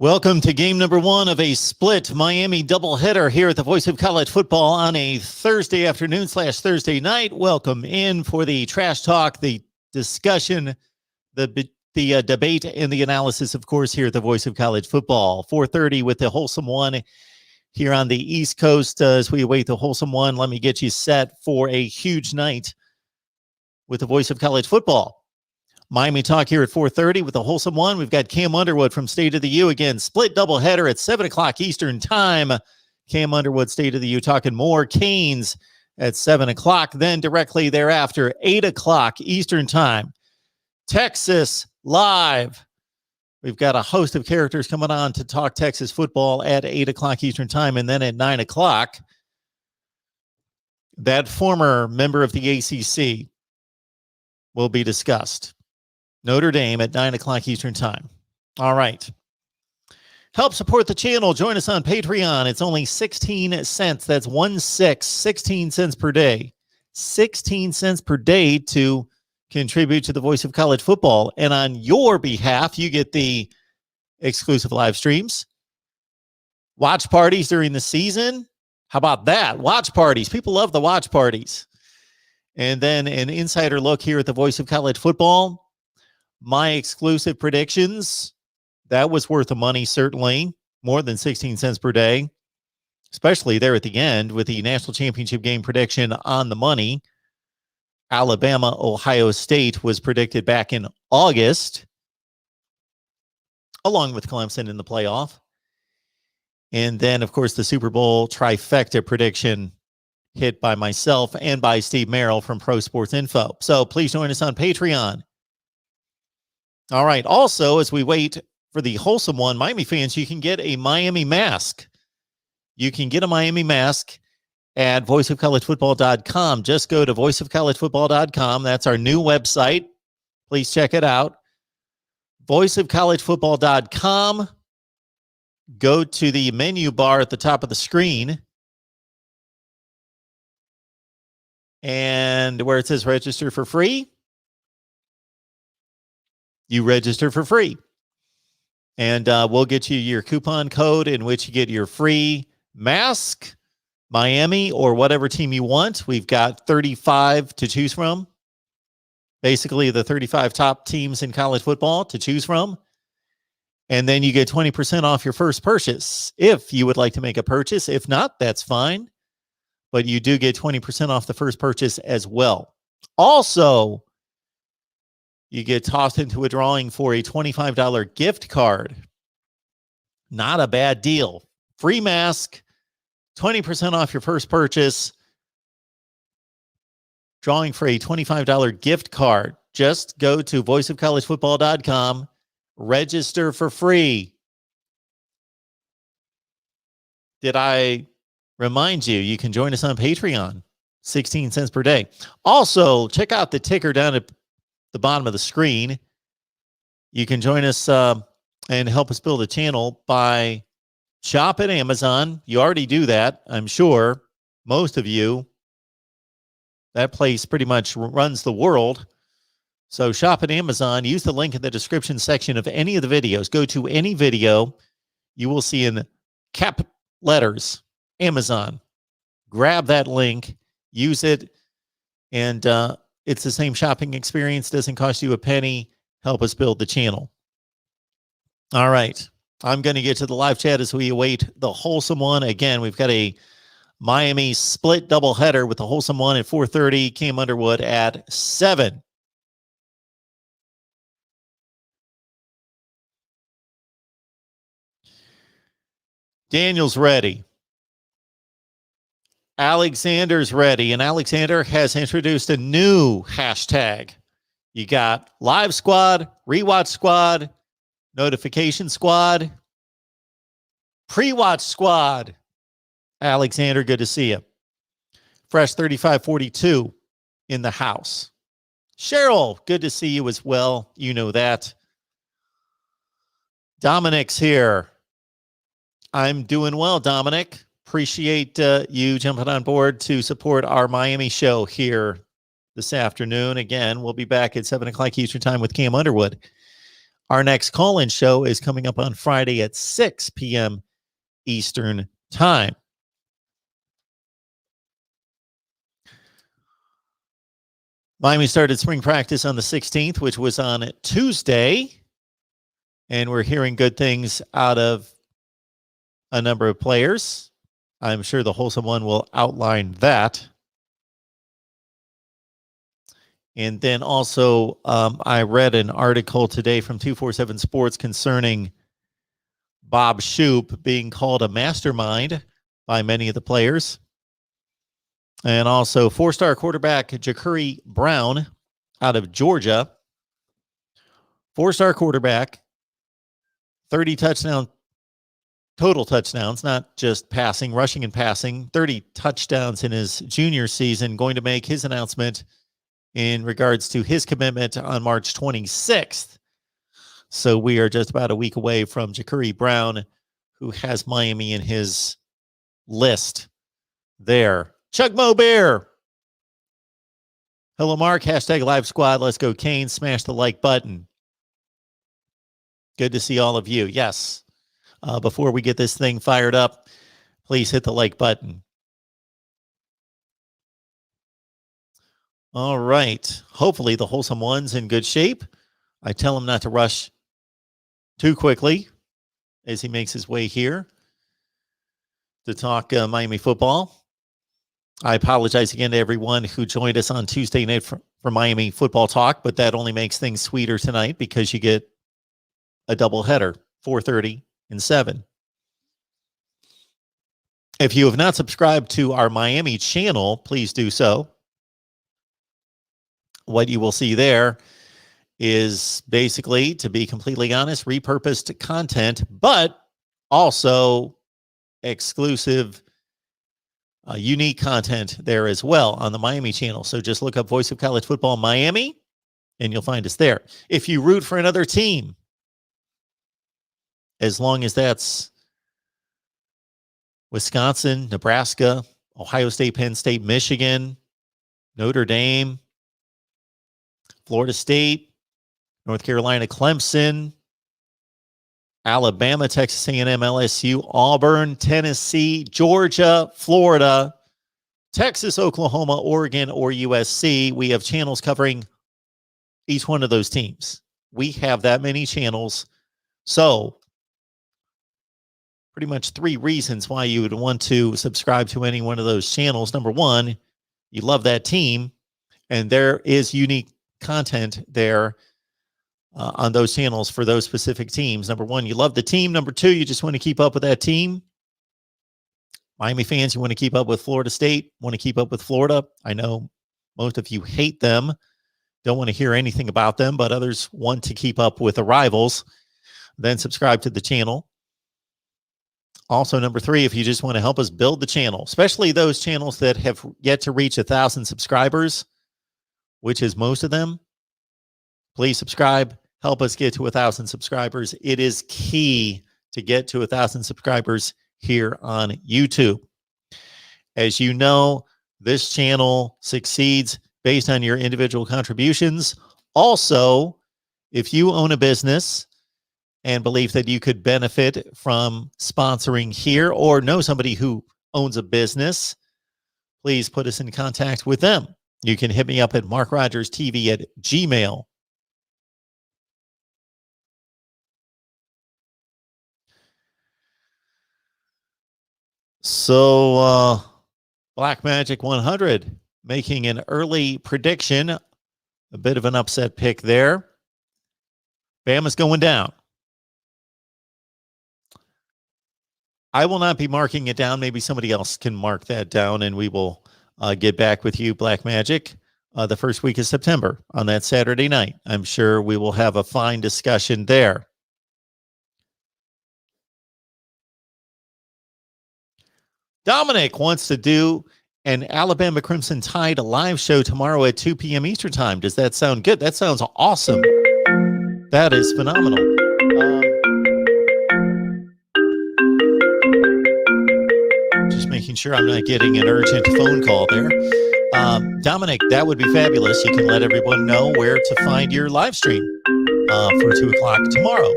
Welcome to game number one of a split Miami doubleheader here at the Voice of College Football on a Thursday afternoon / Thursday night. Welcome in for the trash talk, the discussion, the debate, and the analysis, of course, here at the Voice of College Football. 4:30 with the Wholesome One here on the East Coast. As we await the Wholesome One, let me get you set for a huge night with the Voice of College Football. Miami Talk here at 4:30 with the Wholesome One. We've got Cam Underwood from State of the U again. Split doubleheader at 7 o'clock Eastern time. Cam Underwood, State of the U, talking more Canes at 7 o'clock. Then directly thereafter, 8 o'clock Eastern time. Texas live. We've got a host of characters coming on to talk Texas football at 8 o'clock Eastern time. And then at 9 o'clock, that former member of the ACC will be discussed. Notre Dame at 9 o'clock Eastern time. All right. Help support the channel. Join us on Patreon. It's only 16 cents. That's 16 cents per day. 16 cents per day to contribute to the Voice of College Football. And on your behalf, you get the exclusive live streams, watch parties during the season. How about that? Watch parties. People love the watch parties. And then an insider look here at the Voice of College Football. My exclusive predictions, that was worth the money, certainly. More than 16 cents per day, especially there at the end with the national championship game prediction on the money. Alabama, Ohio State was predicted back in August, along with Clemson in the playoff. And then, of course, the Super Bowl trifecta prediction hit by myself and by Steve Merrill from Pro Sports Info. So please join us on Patreon. All right. Also, as we wait for the Wholesome One, Miami fans, you can get a Miami mask. You can get a Miami mask at voiceofcollegefootball.com. Just go to voiceofcollegefootball.com. That's our new website. Please check it out. Voiceofcollegefootball.com. Go to the menu bar at the top of the screen. And where it says register for free, you register for free. And we'll get you your coupon code in which you get your free mask, Miami, or whatever team you want. We've got 35 to choose from. Basically, the 35 top teams in college football to choose from. And then you get 20% off your first purchase if you would like to make a purchase. If not, that's fine. But you do get 20% off the first purchase as well. Also, you get tossed into a drawing for a $25 gift card. Not a bad deal. Free mask, 20% off your first purchase. Drawing for a $25 gift card. Just go to voiceofcollegefootball.com. Register for free. Did I remind you, you can join us on Patreon, 16 cents per day. Also, check out the ticker down at the bottom of the screen. You can join us and help us build a channel by shop at Amazon. You already do that, I'm sure. Most of you. That place pretty much runs the world. So shop at Amazon. Use the link in the description section of any of the videos. Go to any video. You will see in cap letters, Amazon. Grab that link, use it, and it's the same shopping experience. Doesn't cost you a penny. Help us build the channel. All right. I'm going to get to the live chat as we await the Wholesome One. Again, we've got a Miami split doubleheader with the Wholesome One at 4:30, Cam Underwood at 7. Daniel's ready. Alexander's ready, and Alexander has introduced a new hashtag. You got Live Squad, Rewatch Squad, Notification Squad, Pre-Watch Squad. Alexander, good to see you. Fresh 3542 in the house. Cheryl, good to see you as well. You know that. Dominic's here. I'm doing well, Dominic. Appreciate you jumping on board to support our Miami show here this afternoon. Again, we'll be back at 7 o'clock Eastern time with Cam Underwood. Our next call-in show is coming up on Friday at 6 p.m. Eastern Time. Miami started spring practice on the 16th, which was on Tuesday, and we're hearing good things out of a number of players. I'm sure the Wholesome One will outline that. And then also, I read an article today from 247 Sports concerning Bob Shoop being called a mastermind by many of the players. And also, four-star quarterback Ja'Cory Brown out of Georgia. Four-star quarterback, 30 total touchdowns, not just passing, rushing and passing, 30 touchdowns in his junior season, going to make his announcement in regards to his commitment on March 26th. So we are just about a week away from Ja'Cory Brown, who has Miami in his list there. Chug Mo Bear. Hello, Mark. Hashtag Live Squad. Let's go, Kane. Smash the like button. Good to see all of you. Yes. Before we get this thing fired up, please hit the like button. All right. Hopefully the Wholesome One's in good shape. I tell him not to rush too quickly as he makes his way here to talk Miami football. I apologize again to everyone who joined us on Tuesday night for Miami football talk, but that only makes things sweeter tonight because you get a doubleheader, 4:30 and 7. If you have not subscribed to our Miami channel, please do so. What you will see there is basically, to be completely honest, repurposed content, but also exclusive, unique content there as well on the Miami channel. So just look up Voice of College Football Miami, and you'll find us there. If you root for another team, as long as that's Wisconsin, Nebraska, Ohio State, Penn State, Michigan, Notre Dame, Florida State, North Carolina, Clemson, Alabama, Texas A&M, LSU, Auburn, Tennessee, Georgia, Florida, Texas, Oklahoma, Oregon, or USC. We have channels covering each one of those teams. We have that many channels. So pretty much 3 reasons why you would want to subscribe to any one of those channels. Number one, you love that team, and there is unique content there on those channels for those specific teams. Number one, you love the team. Number two, you just want to keep up with that team. Miami fans, you want to keep up with Florida State, want to keep up with Florida. I know most of you hate them, don't want to hear anything about them, but others want to keep up with the rivals. Then subscribe to the channel. Also, number 3, if you just want to help us build the channel, especially those channels that have yet to reach 1,000 subscribers, which is most of them, please subscribe. Help us get to 1,000 subscribers. It is key to get to 1,000 subscribers here on YouTube. As you know, this channel succeeds based on your individual contributions. Also, if you own a business and believe that you could benefit from sponsoring here or know somebody who owns a business, please put us in contact with them. You can hit me up at MarkRogersTV at Gmail. So, Black Magic 100 making an early prediction, a bit of an upset pick there. Bama's going down. I will not be marking it down. Maybe somebody else can mark that down, and we will get back with you, Black Magic, the first week of September on that Saturday night. I'm sure we will have a fine discussion there. Dominic wants to do an Alabama Crimson Tide live show tomorrow at 2 p.m. Eastern Time. Does that sound good? That sounds awesome. That is phenomenal. Just making sure I'm not getting an urgent phone call there. Dominic, that would be fabulous. You can let everyone know where to find your live stream. for 2 o'clock tomorrow.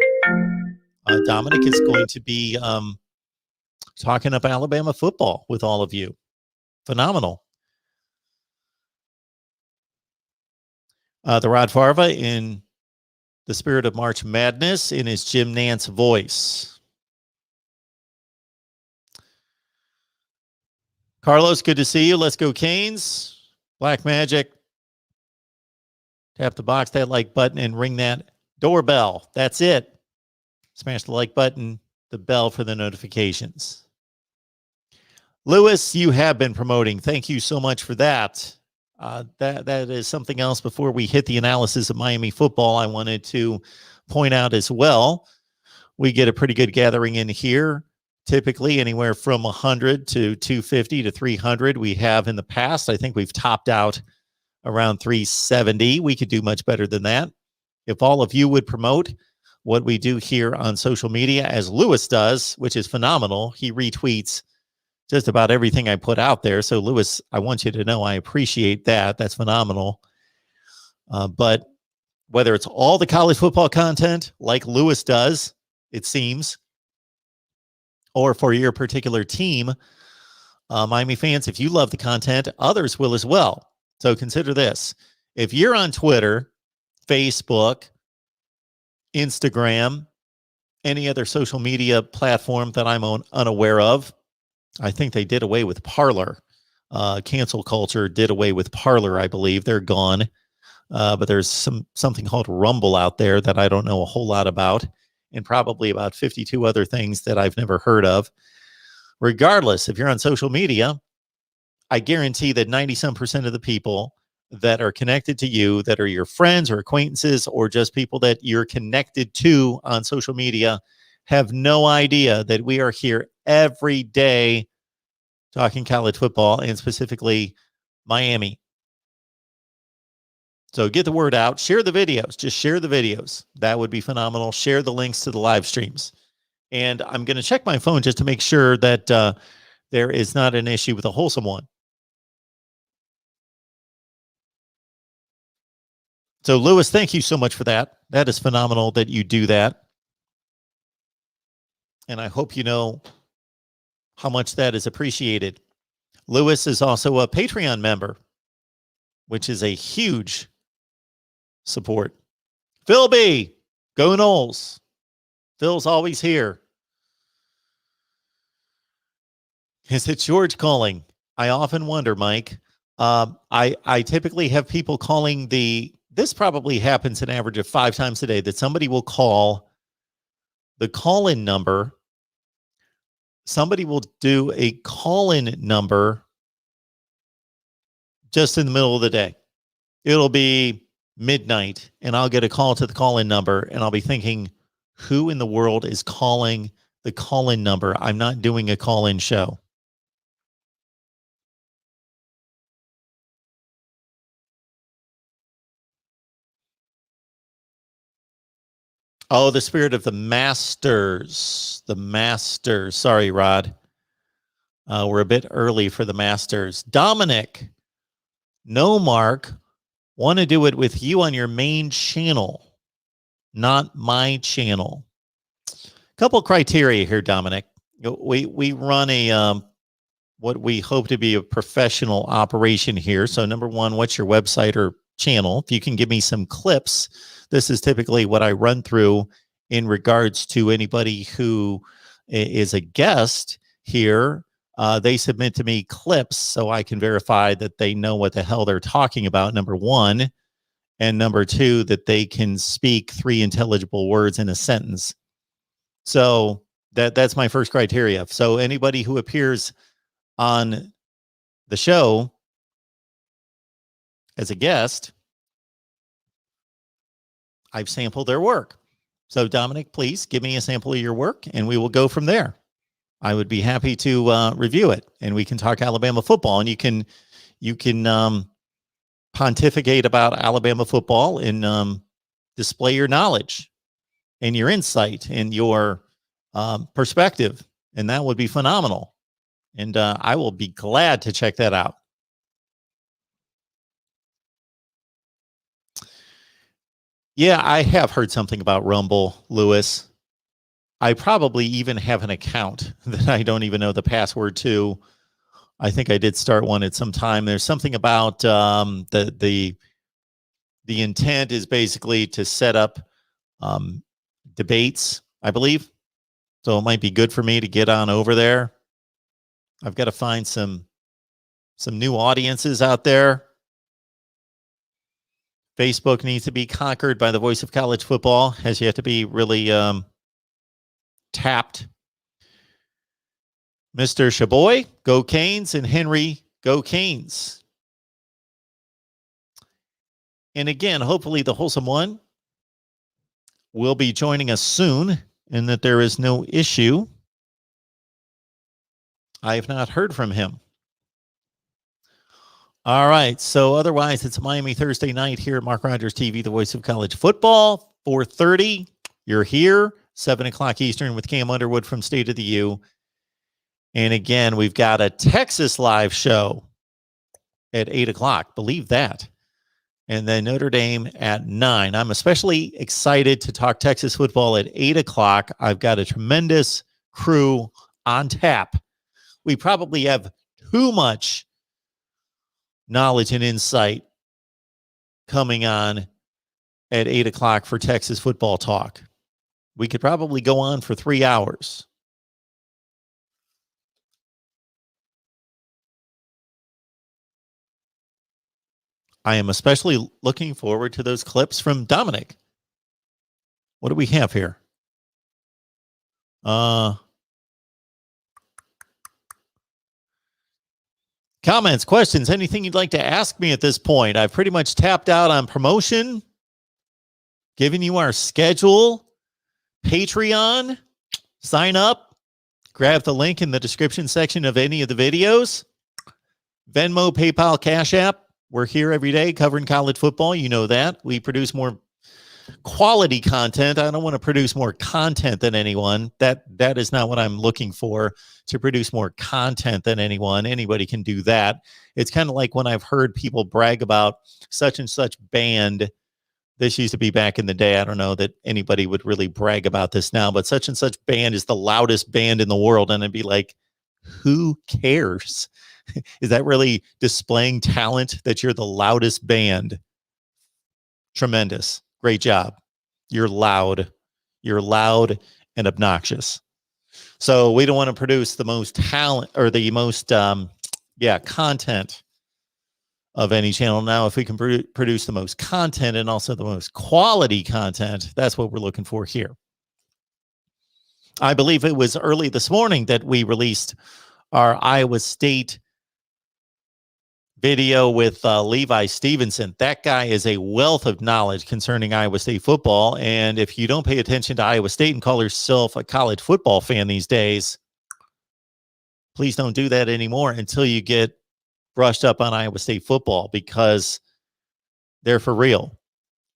Dominic is going to be talking up Alabama football with all of you. Phenomenal. The Rod Farva in the spirit of March Madness in his Jim Nance voice. Carlos, good to see you. Let's go Canes. Black Magic. Tap the box, that like button, and ring that doorbell. That's it. Smash the like button, the bell for the notifications. Lewis, you have been promoting. Thank you so much for that. That is something else before we hit the analysis of Miami football I wanted to point out as well. We get a pretty good gathering in here, typically anywhere from 100 to 250 to 300. We have in the past. I think we've topped out around 370. We could do much better than that. If all of you would promote what we do here on social media, as Lewis does, which is phenomenal. He retweets just about everything I put out there. So, Lewis, I want you to know I appreciate that. That's phenomenal. But whether it's all the college football content, like Lewis does, it seems, or for your particular team, Miami fans, if you love the content, others will as well. So consider this. If you're on Twitter, Facebook, Instagram, any other social media platform that I'm unaware of, I think they did away with Parler. Cancel culture did away with Parler, I believe. They're gone. But there's something called Rumble out there that I don't know a whole lot about, and probably about 52 other things that I've never heard of. Regardless, if you're on social media, I guarantee that 90% of the people that are connected to you, that are your friends or acquaintances or just people that you're connected to on social media, have no idea that we are here every day talking college football and specifically Miami. So get the word out. Share the videos. Just share the videos. That would be phenomenal. Share the links to the live streams. And I'm going to check my phone just to make sure that there is not an issue with the Wholesome One. So, Lewis, thank you so much for that. That is phenomenal that you do that. And I hope you know how much that is appreciated. Lewis is also a Patreon member, which is a huge support. Phil B, go Knowles. Phil's always here. Is it George calling? I often wonder, Mike. I typically have people calling this probably happens an average of 5 times a day, that somebody will call the call-in number. Somebody will do a call-in number just in the middle of the day. It'll be midnight, and I'll get a call to the call-in number, and I'll be thinking, who in the world is calling the call-in number? I'm not doing a call-in show. Oh, the spirit of the Masters. The Masters. Sorry, Rod. We're a bit early for the Masters. Dominic. No, Mark. Want to do it with you on your main channel, not my channel. Couple criteria here, Dominic. We run a what we hope to be a professional operation here. So number one, what's your website or channel? If you can give me some clips, this is typically what I run through in regards to anybody who is a guest here. They submit to me clips so I can verify that they know what the hell they're talking about, number one. And number two, that they can speak 3 intelligible words in a sentence. So that's my first criteria. So anybody who appears on the show as a guest, I've sampled their work. So Dominic, please give me a sample of your work and we will go from there. I would be happy to review it, and we can talk Alabama football, and you can pontificate about Alabama football and display your knowledge and your insight and your perspective, and that would be phenomenal. And I will be glad to check that out. Yeah, I have heard something about Rumble, Lewis. I probably even have an account that I don't even know the password to. I think I did start one at some time. There's something about the intent is basically to set up debates, I believe. So it might be good for me to get on over there. I've got to find some new audiences out there. Facebook needs to be conquered by the voice of college football, has yet to be really tapped. Mr. Shaboy, go Canes, and Henry, go Canes. And again, hopefully the Wholesome One will be joining us soon and that there is no issue. I have not heard from him. All right. So otherwise, it's Miami Thursday night here at Mark Rogers TV, the voice of college football. 4:30. You're here. 7 o'clock Eastern with Cam Underwood from State of the U. And again, we've got a Texas live show at 8 o'clock. Believe that. And then Notre Dame at 9. I'm especially excited to talk Texas football at 8 o'clock. I've got a tremendous crew on tap. We probably have too much knowledge and insight coming on at 8 o'clock for Texas football talk. We could probably go on for 3 hours. I am especially looking forward to those clips from Dominic. What do we have here? Comments, questions, anything you'd like to ask me at this point? I've pretty much tapped out on promotion, giving you our schedule, Patreon, sign up, grab the link in the description section of any of the videos, Venmo, PayPal, Cash App. We're here every day covering college football. You know that. We produce more quality content. I don't want to produce more content than anyone. That is not what I'm looking for, to produce more content than anyone. Anybody can do that. It's kind of like when I've heard people brag about such and such band. This used to be back in the day. I don't know that anybody would really brag about this now, but such and such band is the loudest band in the world. And I'd be like, who cares? Is that really displaying talent that you're the loudest band? Tremendous. Great job. You're loud. You're loud and obnoxious. So we don't want to produce the most talent or the most, content of any channel. Now, if we can produce the most content and also the most quality content, that's what we're looking for here. I believe it was early this morning that we released our Iowa State video with Levi Stevenson. That guy is a wealth of knowledge concerning Iowa State football. And if you don't pay attention to Iowa State and call yourself a college football fan these days, please don't do that anymore until you get brushed up on Iowa State football, because they're for real.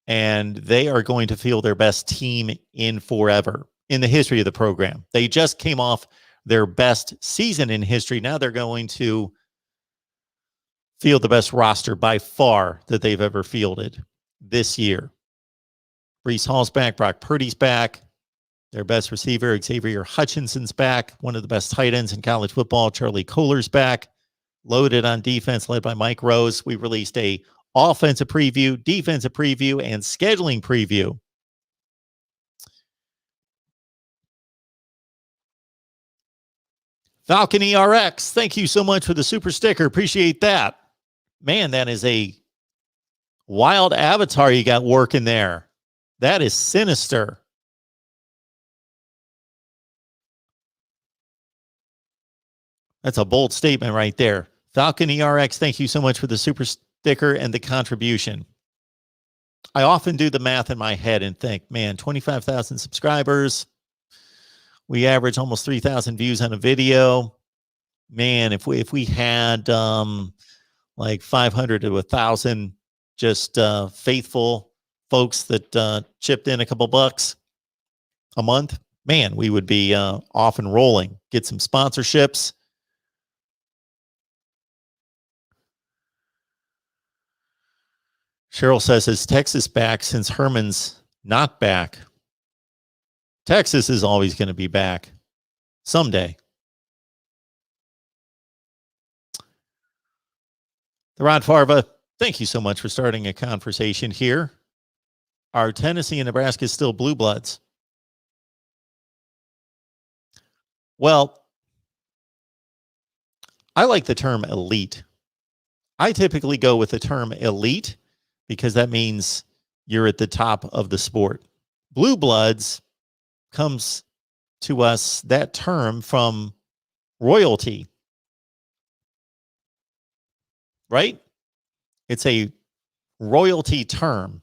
And they are going to field their best team in forever in the history of the program. They just came off their best season in history. Now they're going to field the best roster by far that they've ever fielded this year. Breece Hall's back. Brock Purdy's back. Their best receiver, Xavier Hutchinson's back. One of the best tight ends in college football, Charlie Kohler's back. Loaded on defense, led by Mike Rose. We released a offensive preview, defensive preview, and scheduling preview. Falcon ERX, thank you so much for the super sticker. Appreciate that. Man, that is a wild avatar you got working there. That is sinister. That's a bold statement right there. Falcon ERX, thank you so much for the super sticker and the contribution. I often do the math in my head and think, man, 25,000 subscribers. We average almost 3,000 views on a video. Man, if we had like 500 to 1,000 just faithful folks that chipped in a couple bucks a month, man, we would be off and rolling. Get some sponsorships. Cheryl says, is Texas back since Herman's not back? Texas is always going to be back someday. The Rod Farva, thank you so much for starting a conversation here. Are Tennessee and Nebraska still blue bloods? Well, I like the term elite. I typically go with the term elite because that means you're at the top of the sport. Blue bloods comes to us, that term, from royalty, right? It's a royalty term,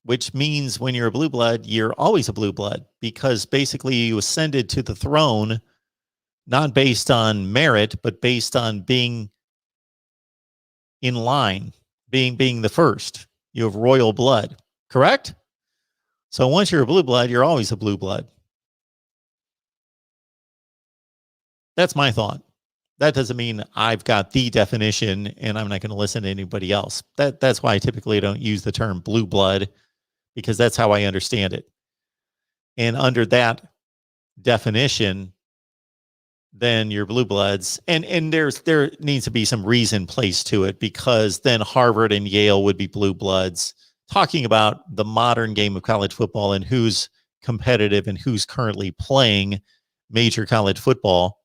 which means when you're a blue blood, you're always a blue blood because basically you ascended to the throne, not based on merit, but based on being in line, being the first. You have royal blood, correct? So once you're a blue blood, you're always a blue blood. That's my thought. That doesn't mean I've got the definition and I'm not going to listen to anybody else. That's why I typically don't use the term blue blood, because that's how I understand it. And under that definition, then you're blue bloods. And there needs to be some reason placed to it, because then Harvard and Yale would be blue bloods. Talking about the modern game of college football and who's competitive and who's currently playing major college football,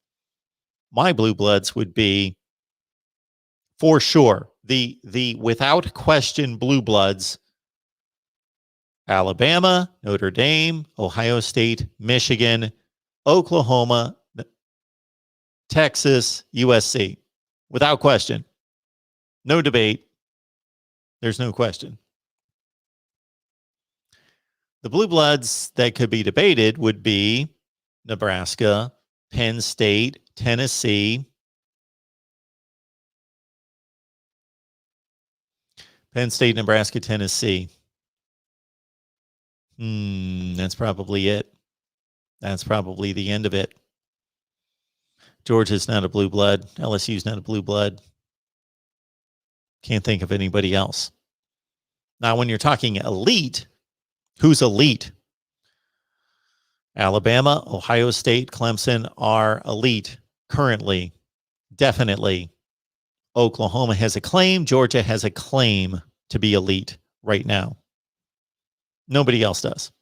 my blue bloods would be, for sure, the without question blue bloods: Alabama, Notre Dame, Ohio State, Michigan, Oklahoma, Texas, USC. Without question. No debate. There's no question. The blue bloods that could be debated would be Nebraska, Penn State, Tennessee. Penn State, Nebraska, Tennessee. That's probably it. That's probably the end of it. Georgia's not a blue blood. LSU's not a blue blood. Can't think of anybody else. Now, when you're talking elite, who's elite? Alabama, Ohio State, Clemson are elite currently. Definitely. Oklahoma has a claim. Georgia has a claim to be elite right now. Nobody else does.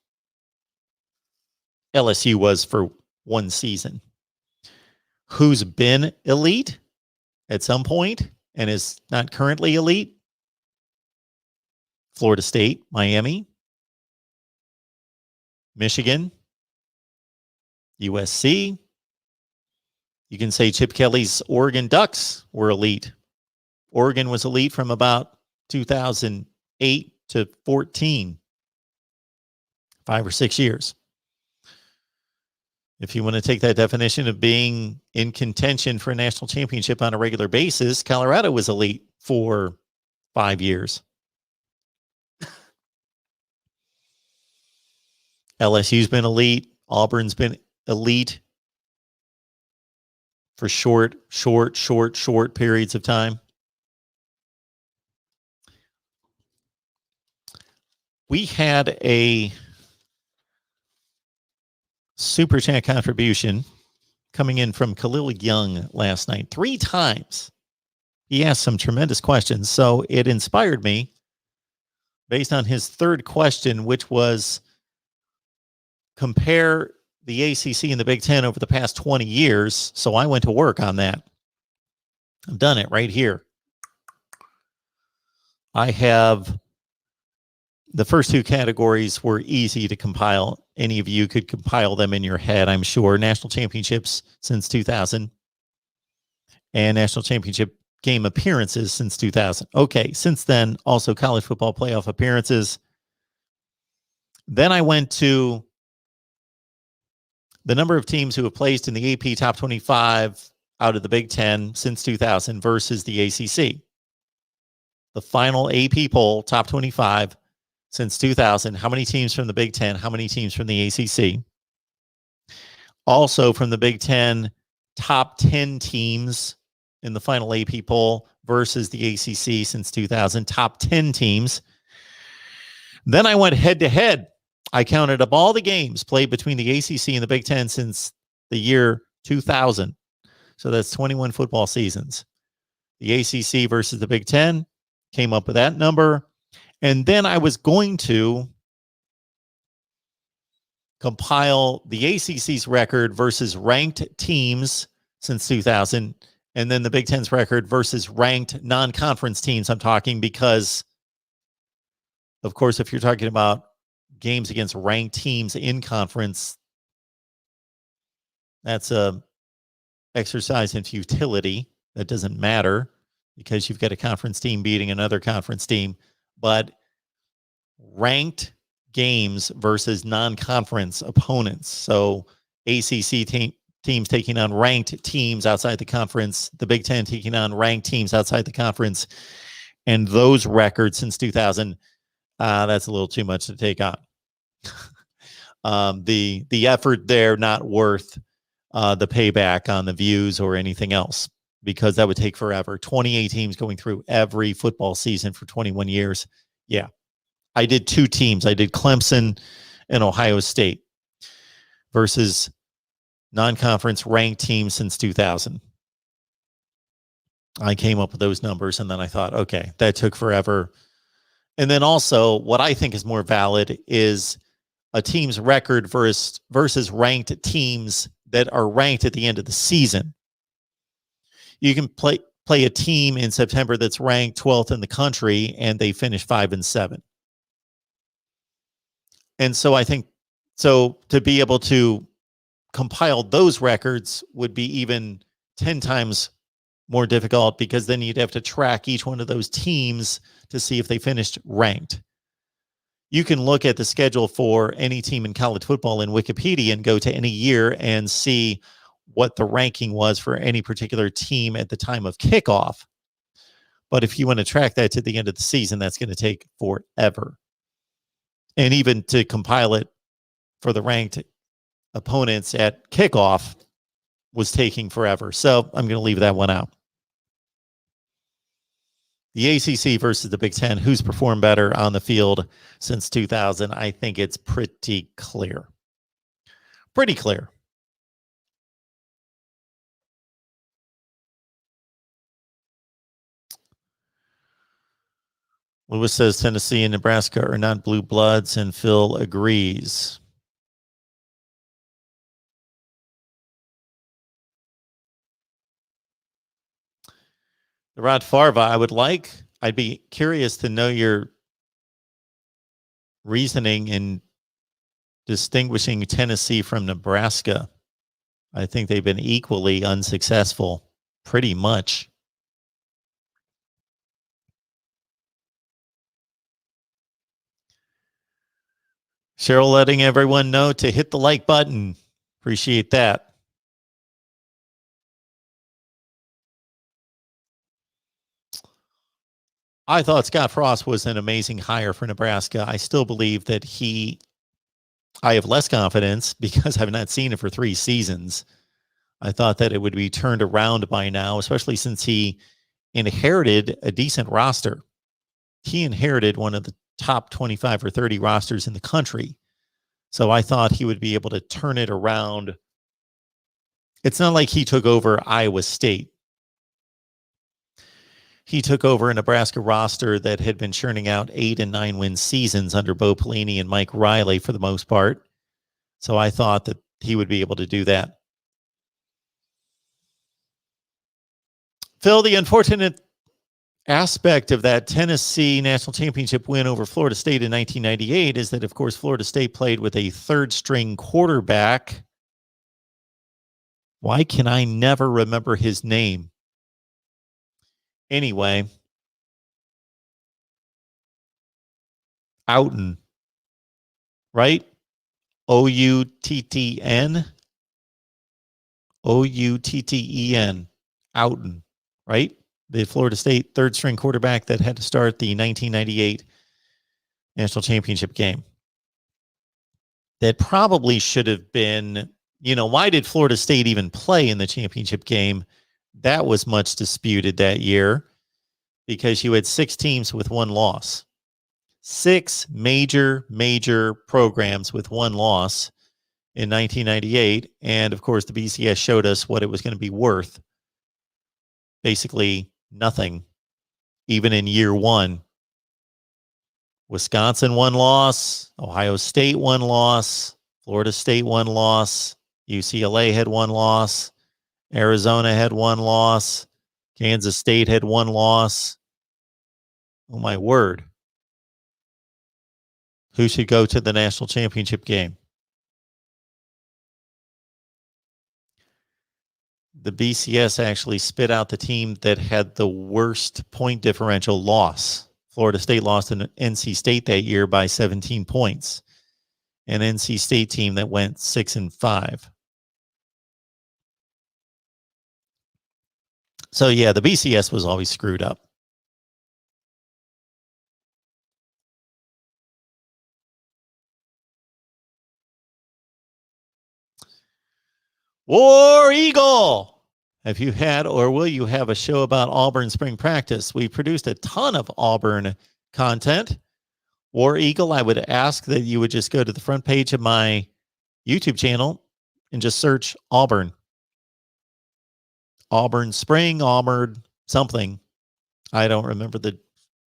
LSU was for one season. Who's been elite at some point and is not currently elite? Florida State, Miami, Michigan, USC. You can say Chip Kelly's Oregon Ducks were elite. Oregon was elite from about 2008 to 14. 5 or 6 years. If you want to take that definition of being in contention for a national championship on a regular basis, Colorado was elite for 5 years. LSU's been elite. Auburn's been elite for short periods of time. We had a super chat contribution coming in from Khalil Young last night 3 times. He asked some tremendous questions, so it inspired me based on his third question, which was compare the ACC and the Big Ten over the past 20 years. So I went to work on that. I've done it right here. I have the first 2 categories were easy to compile. Any of you could compile them in your head, I'm sure. National championships since 2000 and national championship game appearances since 2000. Okay, since then, also college football playoff appearances. Then I went to the number of teams who have placed in the AP Top 25 out of the Big Ten since 2000 versus the ACC. The final AP poll, Top 25, since 2000, how many teams from the Big Ten, how many teams from the ACC? Also from the Big Ten, top 10 teams in the final AP poll versus the ACC since 2000, top 10 teams. Then I went head to head. I counted up all the games played between the ACC and the Big Ten since the year 2000. So that's 21 football seasons. The ACC versus the Big Ten, came up with that number. And then I was going to compile the ACC's record versus ranked teams since 2000, and then the Big Ten's record versus ranked non-conference teams. I'm talking because, of course, if you're talking about games against ranked teams in conference, that's a exercise in futility. That doesn't matter because you've got a conference team beating another conference team. But ranked games versus non-conference opponents. So ACC teams taking on ranked teams outside the conference, the Big Ten taking on ranked teams outside the conference, and those records since 2000, that's a little too much to take on. The effort there not worth the payback on the views or anything else, because that would take forever. 28 teams going through every football season for 21 years. Yeah. I did two teams. I did Clemson and Ohio State versus non-conference ranked teams since 2000. I came up with those numbers, and then I thought, okay, that took forever. And then also, what I think is more valid is a team's record versus ranked teams that are ranked at the end of the season. You can play a team in September that's ranked 12th in the country, and they finish 5-7. And so I think, so to be able to compile those records would be even 10 times more difficult, because then you'd have to track each one of those teams to see if they finished ranked. You can look at the schedule for any team in college football in Wikipedia and go to any year and see what the ranking was for any particular team at the time of kickoff. But if you want to track that to the end of the season, that's going to take forever. And even to compile it for the ranked opponents at kickoff was taking forever. So I'm going to leave that one out. The ACC versus the Big Ten, who's performed better on the field since 2000? I think it's pretty clear. Pretty clear. Lewis says Tennessee and Nebraska are not blue bloods, and Phil agrees. The Rod Farva, I'd be curious to know your reasoning in distinguishing Tennessee from Nebraska. I think they've been equally unsuccessful, pretty much. Cheryl letting everyone know to hit the like button. Appreciate that. I thought Scott Frost was an amazing hire for Nebraska. I still believe that I have less confidence because I've not seen it for 3 seasons. I thought that it would be turned around by now, especially since he inherited a decent roster. He inherited one of the top 25 or 30 rosters in the country. So I thought he would be able to turn it around. It's not like he took over Iowa State. He took over a Nebraska roster that had been churning out 8 and 9 win seasons under Bo Pelini and Mike Riley for the most part. So I thought that he would be able to do that. Phil, the unfortunate aspect of that Tennessee national championship win over Florida State in 1998 is that, of course, Florida State played with a third-string quarterback. Why can I never remember his name? Anyway, Outten, right? Outtn, Outten, Outten, right? The Florida State third-string quarterback that had to start the 1998 national championship game. That probably should have been, why did Florida State even play in the championship game? That was much disputed that year because you had 6 teams with 1 loss. 6 major programs with 1 loss in 1998. And of course, the BCS showed us what it was going to be worth. Basically nothing, even in year 1. Wisconsin 1 loss, Ohio State 1 loss, Florida State 1 loss, UCLA had 1 loss, Arizona had 1 loss, Kansas State had 1 loss. Oh my word. Who should go to the national championship game? The BCS actually spit out the team that had the worst point differential loss. Florida State lost to NC State that year by 17 points. An NC State team that went 6-5. So yeah, the BCS was always screwed up. War Eagle. Have you had or will you have a show about Auburn spring practice? We produced a ton of Auburn content. War Eagle, I would ask that you would just go to the front page of my YouTube channel and just search Auburn. Auburn spring, Auburn something. I don't remember the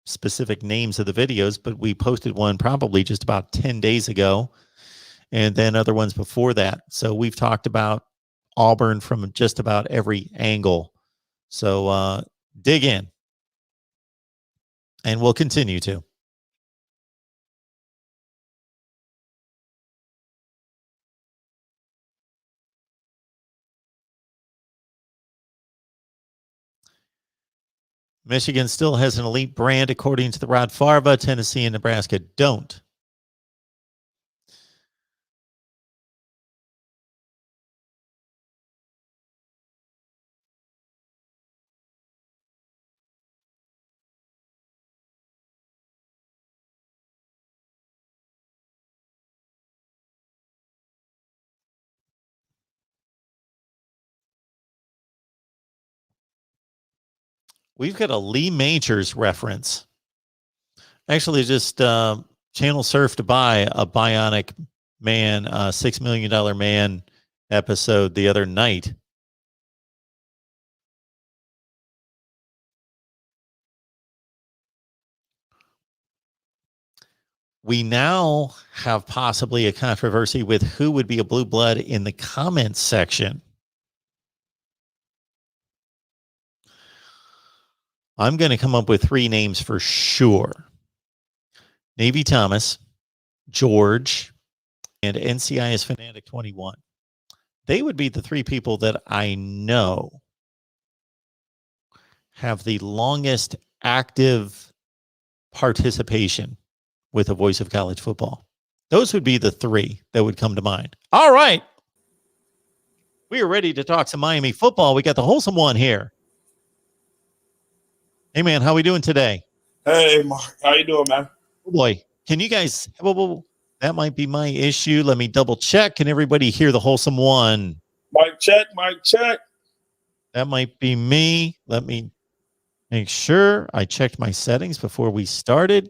specific names of the videos, but we posted one probably just about 10 days ago, and then other ones before that. So we've talked about Auburn from just about every angle. So dig in, and we'll continue to. Michigan still has an elite brand, according to the Rod Farva. Tennessee and Nebraska don't. We've got a Lee Majors reference. Actually, just channel surfed by a Bionic Man, $6 Million Man episode the other night. We now have possibly a controversy with who would be a blue blood in the comments section. I'm going to come up with 3 names for sure. Navy Thomas, George, and NCIS Fanatic 21. They would be the 3 people that I know have the longest active participation with the voice of college football. Those would be the 3 that would come to mind. All right. We are ready to talk some Miami football. We got the Wholesome One here. Hey, man, how we doing today? Hey, Mark. How you doing, man? Oh, boy. Can you guys... that might be my issue. Let me double check. Can everybody hear the Wholesome One? Mic check, mic check. That might be me. Let me make sure I checked my settings before we started.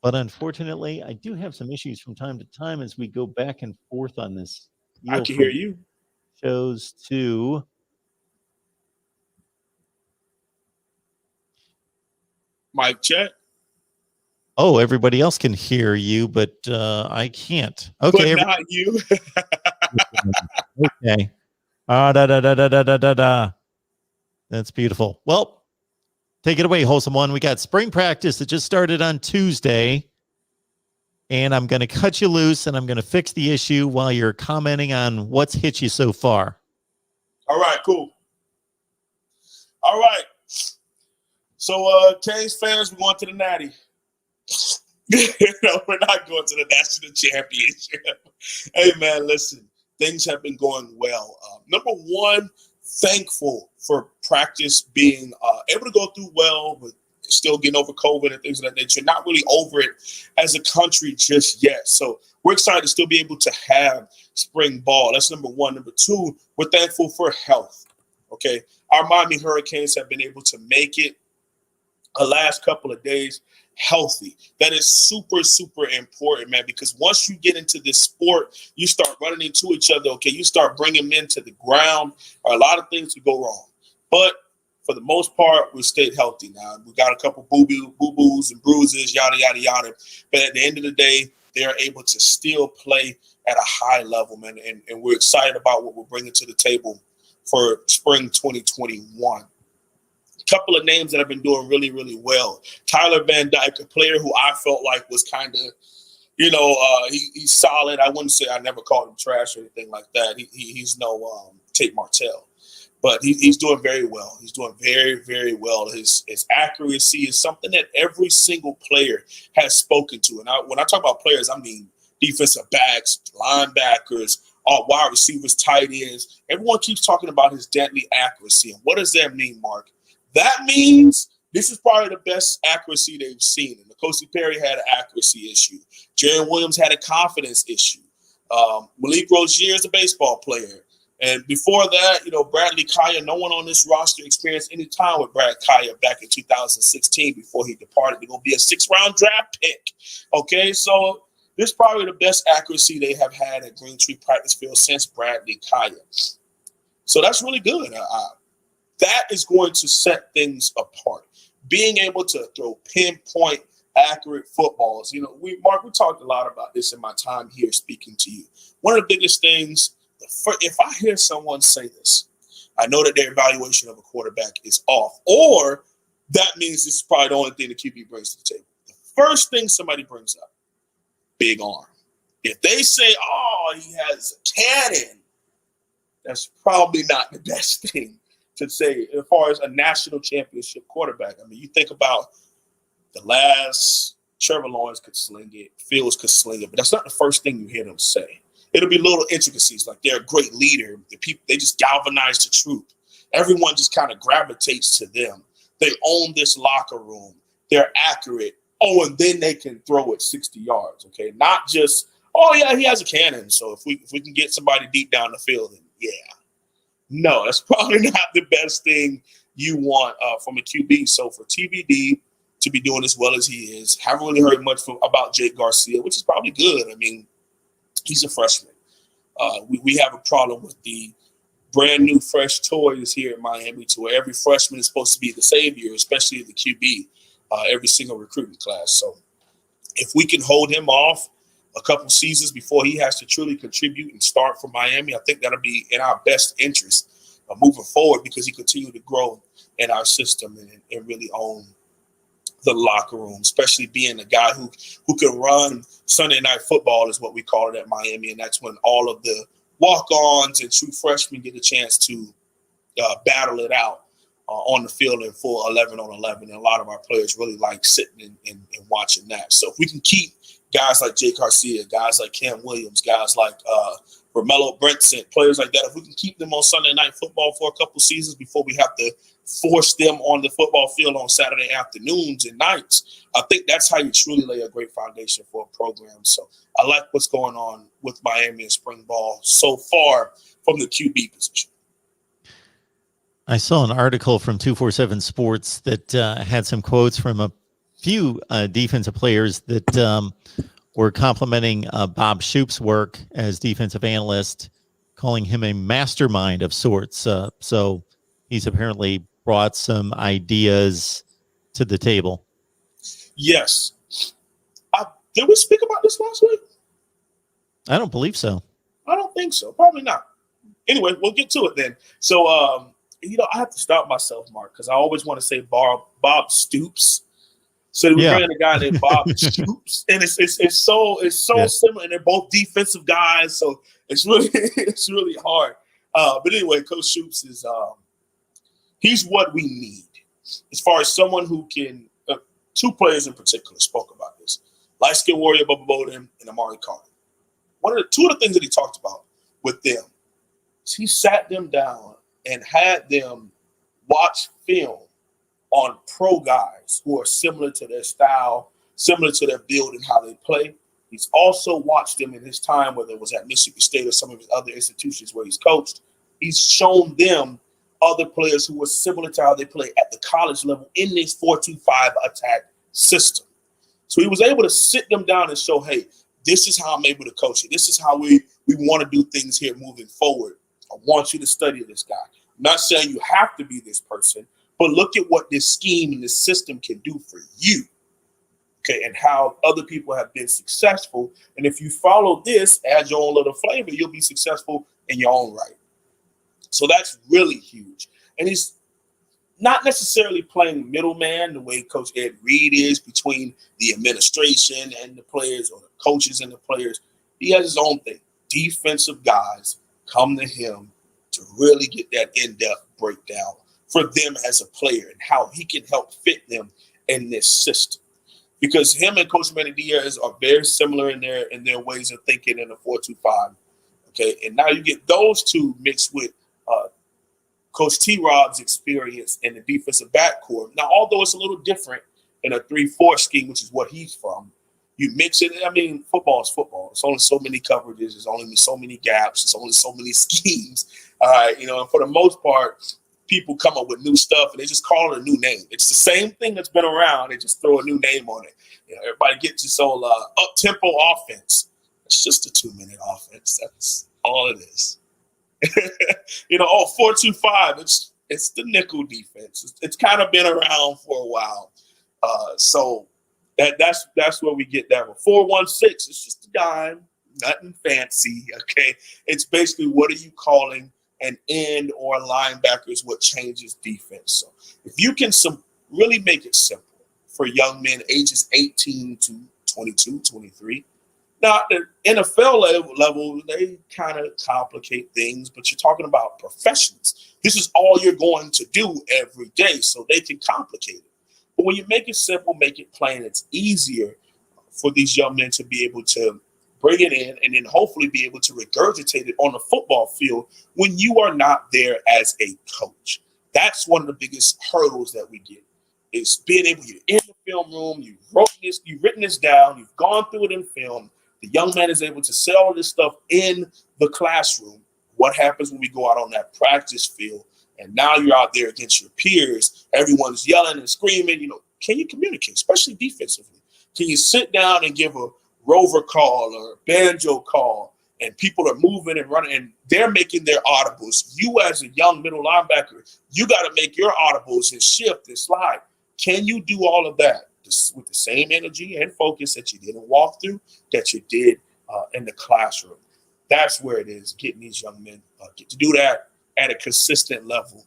But unfortunately, I do have some issues from time to time as we go back and forth on this. I can hear you. Shows to... Mic check. Oh, everybody else can hear you, but I can't. Okay. But not you. Okay. Da. That's beautiful. Well, take it away, Wholesome One. We got spring practice that just started on Tuesday, and I'm going to cut you loose, and I'm going to fix the issue while you're commenting on what's hit you so far. All right, cool. All right. So, Canes fans, we're going to the Natty. No, we're not going to the national championship. Hey, man, listen, things have been going well. Number one, thankful for practice being able to go through well, but still getting over COVID and things of that nature. Not really over it as a country just yet. So we're excited to still be able to have spring ball. That's number one. Number two, we're thankful for health. Okay. Our Miami Hurricanes have been able to make it the last couple of days healthy. That is super, super important, man, because once you get into this sport, you start running into each other. Okay, you start bringing men to the ground. A lot of things could go wrong. But for the most part, we stayed healthy now. We got a couple boo-boos and bruises, yada, yada, yada. But at the end of the day, they're able to still play at a high level, man. And we're excited about what we're bringing to the table for spring 2021. Couple of names that have been doing really, really well. Tyler Van Dyke, a player who I felt like was kind of, he's solid. I wouldn't say I never called him trash or anything like that. He's no Tate Martell, but he's doing very well. He's doing very, very well. His accuracy is something that every single player has spoken to. And when I talk about players, I mean defensive backs, linebackers, wide receivers, tight ends. Everyone keeps talking about his deadly accuracy. And what does that mean, Mark? That means this is probably the best accuracy they've seen. And N'Kosi Perry had an accuracy issue. Jaron Williams had a confidence issue. Malik Rozier is a baseball player. And before that, Bradley Kaya, no one on this roster experienced any time with Brad Kaya back in 2016 before he departed to go be a 6th-round draft pick. Okay, so this is probably the best accuracy they have had at Green Tree Practice Field since Bradley Kaya. So that's really good. That is going to set things apart. Being able to throw pinpoint, accurate footballs. Mark, we talked a lot about this in my time here speaking to you. One of the biggest things, if I hear someone say this, I know that their evaluation of a quarterback is off, or that means this is probably the only thing the QB brings to the table. The first thing somebody brings up, big arm. If they say, he has a cannon, that's probably not the best thing to say as far as a national championship quarterback. I mean, you think about the last, Trevor Lawrence could sling it, Fields could sling it, but that's not the first thing you hear them say. It'll be little intricacies, like they're a great leader. The people, they just galvanize the troop. Everyone just kind of gravitates to them. They own this locker room. They're accurate. And then they can throw it 60 yards, okay? Not just, he has a cannon, so if we can get somebody deep down the field, then yeah. No, that's probably not the best thing you want from a QB. So for TBD to be doing as well as he is, haven't really heard much about Jake Garcia, which is probably good. I mean, he's a freshman. We have a problem with the brand new fresh toys here in Miami to where every freshman is supposed to be the savior, especially the QB, every single recruiting class. So if we can hold him off a couple seasons before he has to truly contribute and start for Miami, I think that'll be in our best interest moving forward because he continued to grow in our system and really own the locker room, especially being a guy who can run Sunday night football is what we call it at Miami. And that's when all of the walk-ons and true freshmen get a chance to battle it out on the field in full 11-on-11. And a lot of our players really like sitting and watching that. So if we can keep guys like Jake Garcia, guys like Cam Williams, guys like Romello Brentson, players like that, if we can keep them on Sunday night football for a couple seasons before we have to force them on the football field on Saturday afternoons and nights, I think that's how you truly lay a great foundation for a program. So I like what's going on with Miami and spring ball so far from the QB position. I saw an article from 247 Sports that had some quotes from a few defensive players that were complimenting Bob Shoop's work as defensive analyst, calling him a mastermind of sorts. So he's apparently brought some ideas to the table. Yes. Did we speak about this last week? I don't believe so. I don't think so. Probably not. Anyway, we'll get to it then. So, I have to stop myself, Mark, because I always want to say Bob Stoops. So we're bringing a guy named Bob Stoops, and it's so similar, and they're both defensive guys, so it's really hard. But anyway, Coach Stoops is he's what we need as far as someone who can. Two players in particular spoke about this: light-skinned warrior Bubba Bowden and Amari Carter. Two of the things that he talked about with them is he sat them down and had them watch film on pro guys who are similar to their style, similar to their build and how they play. He's also watched them in his time, whether it was at Mississippi State or some of his other institutions where he's coached. He's shown them other players who were similar to how they play at the college level in this 4-2-5 attack system. So he was able to sit them down and show, hey, this is how I'm able to coach it. This is how we want to do things here moving forward. I want you to study this guy. I'm not saying you have to be this person, but look at what this scheme and this system can do for you. Okay, and how other people have been successful. And if you follow this, add your own little flavor, you'll be successful in your own right. So that's really huge. And he's not necessarily playing middleman the way Coach Ed Reed is between the administration and the players, or the coaches and the players. He has his own thing. Defensive guys come to him to really get that in-depth breakdown for them as a player and how he can help fit them in this system. Because him and Coach Manny Diaz are very similar in their ways of thinking in a 4-2-5. Okay, and now you get those two mixed with Coach T-Rob's experience in the defensive backcourt. Now, although it's a little different in a 3-4 scheme, which is what he's from, you mix it. I mean, football is football. It's only so many coverages. There's only so many gaps. There's only so many schemes. All right, and for the most part, people come up with new stuff and they just call it a new name. It's the same thing that's been around. They just throw a new name on it. Everybody gets this whole up-tempo offense. It's just a 2-minute offense. That's all it is. 4-2-5. It's the nickel defense. It's kind of been around for a while. So that's where we get that. 4-1-6. It's just a dime, nothing fancy. Okay, it's basically what are you calling an end or a linebacker is what changes defense. So if you can really make it simple for young men ages 18 to 22, 23. Now, at the NFL level, they kind of complicate things, but you're talking about professionals. This is all you're going to do every day, so they can complicate it. But when you make it simple, make it plain, it's easier for these young men to be able to bring it in and then hopefully be able to regurgitate it on the football field when you are not there as a coach. That's one of the biggest hurdles that we get, is being able to get in the film room, you've written this down, you've gone through it in film. The young man is able to say all this stuff in the classroom. What happens when we go out on that practice field and now you're out there against your peers? Everyone's yelling and screaming. Can you communicate, especially defensively? Can you sit down and give a rover call or a banjo call and people are moving and running and they're making their audibles? You as a young middle linebacker, you got to make your audibles and shift and slide. Can you do all of that with the same energy and focus that you did in walkthrough, that you did in the classroom? That's where it is, getting these young men get to do that at a consistent level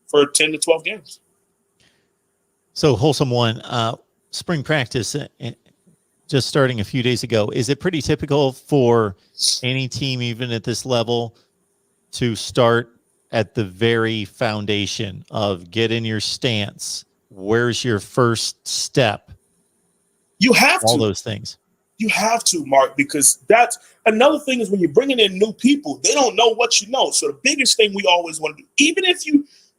for 10 to 12 games. So, Wholesome One, spring practice just starting a few days ago. Is it pretty typical for any team, even at this level, to start at the very foundation of get in your stance? Where's your first step? You have all to. Those things. You have to, Mark, because that's another thing is when you're bringing in new people, they don't know what you know. So the biggest thing we always want to do, even if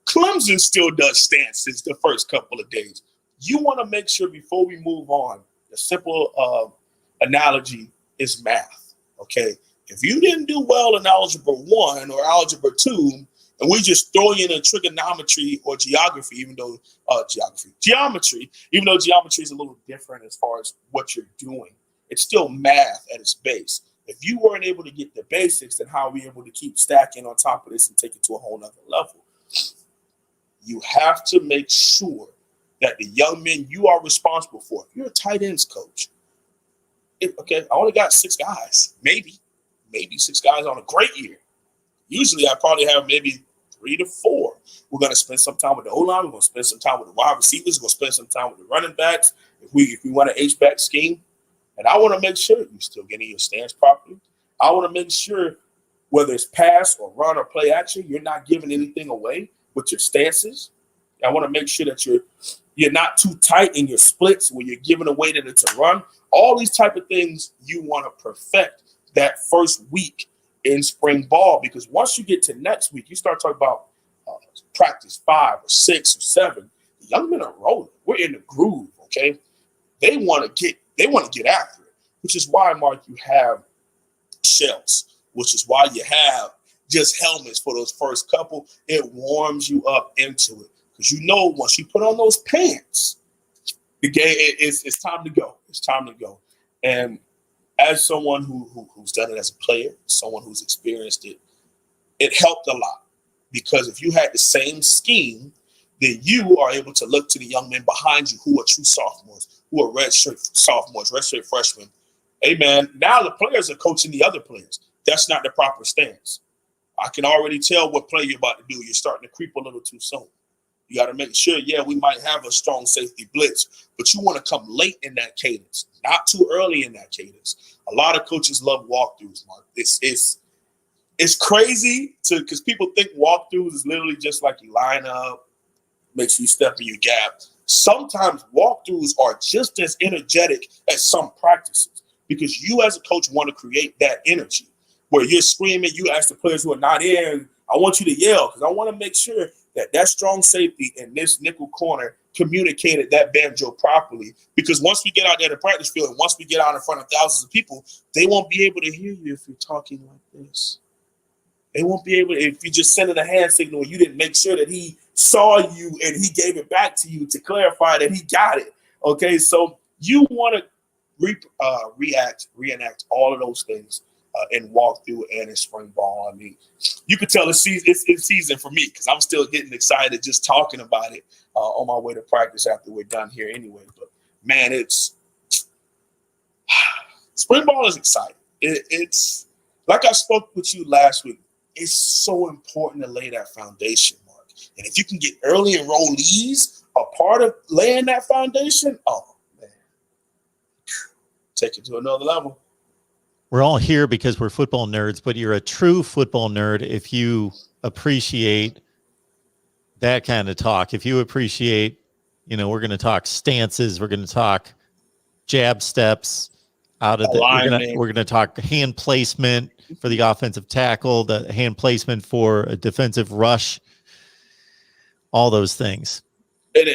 Clemson still does stances the first couple of days, you want to make sure before we move on, the simple analogy is math, okay? If you didn't do well in Algebra 1 or Algebra 2, and we just throw you in a trigonometry or geometry, even though geometry is a little different as far as what you're doing. It's still math at its base. If you weren't able to get the basics, then how are we able to keep stacking on top of this and take it to a whole nother level? You have to make sure that the young men you are responsible for, if you're a tight ends coach, I only got 6 guys, maybe 6 guys on a great year. Usually I probably have maybe 3 to 4. We're going to spend some time with the O-line. We're going to spend some time with the wide receivers. We're going to spend some time with the running backs. If we want an H-back scheme. And I want to make sure you're still getting your stance properly. I want to make sure whether it's pass or run or play action, you're not giving anything away with your stances. I want to make sure that you're not too tight in your splits where you're giving away that it's a run. All these type of things you want to perfect that first week in spring ball, because once you get to next week, you start talking about practice 5 or 6 or 7. The young men are rolling. We're in the groove, okay? They want to get after it, which is why, Mark, you have shells, which is why you have just helmets for those first couple. It warms you up into it because you know once you put on those pants, the game it's time to go. It's time to go. And as someone who's done it as a player, someone who's experienced it, it helped a lot because if you had the same scheme, then you are able to look to the young men behind you who are true sophomores, who are redshirt sophomores, redshirt freshmen. Hey, man, now the players are coaching the other players. That's not the proper stance. I can already tell what play you're about to do. You're starting to creep a little too soon. You got to make sure, we might have a strong safety blitz, but you want to come late in that cadence, not too early in that cadence. A lot of coaches love walkthroughs, Mark. It's crazy because people think walkthroughs is literally just like you line up, make sure you step in your gap. Sometimes walkthroughs are just as energetic as some practices because you as a coach want to create that energy where you're screaming, you ask the players who are not in, I want you to yell because I want to make sure that strong safety in this nickel corner communicated that banjo properly because once we get out there to practice field and once we get out in front of thousands of people, they won't be able to hear you if you're talking like this. They won't be able to, if you just sending a hand signal and you didn't make sure that he saw you and he gave it back to you to clarify that he got it. Okay, so you want to reenact all of those things in walkthrough and in spring ball. I mean, you could tell it's season for me because I'm still getting excited just talking about it on my way to practice after we're done here anyway. But man, it's spring ball is exciting. It's like I spoke with you last week. It's so important to lay that foundation, Mark. And if you can get early enrollees a part of laying that foundation, oh man, take it to another level. We're all here because we're football nerds, but you're a true football nerd if you appreciate that kind of talk. If you appreciate, we're going to talk stances, we're going to talk jab steps out of we're going to talk hand placement for the offensive tackle, the hand placement for a defensive rush, all those things. And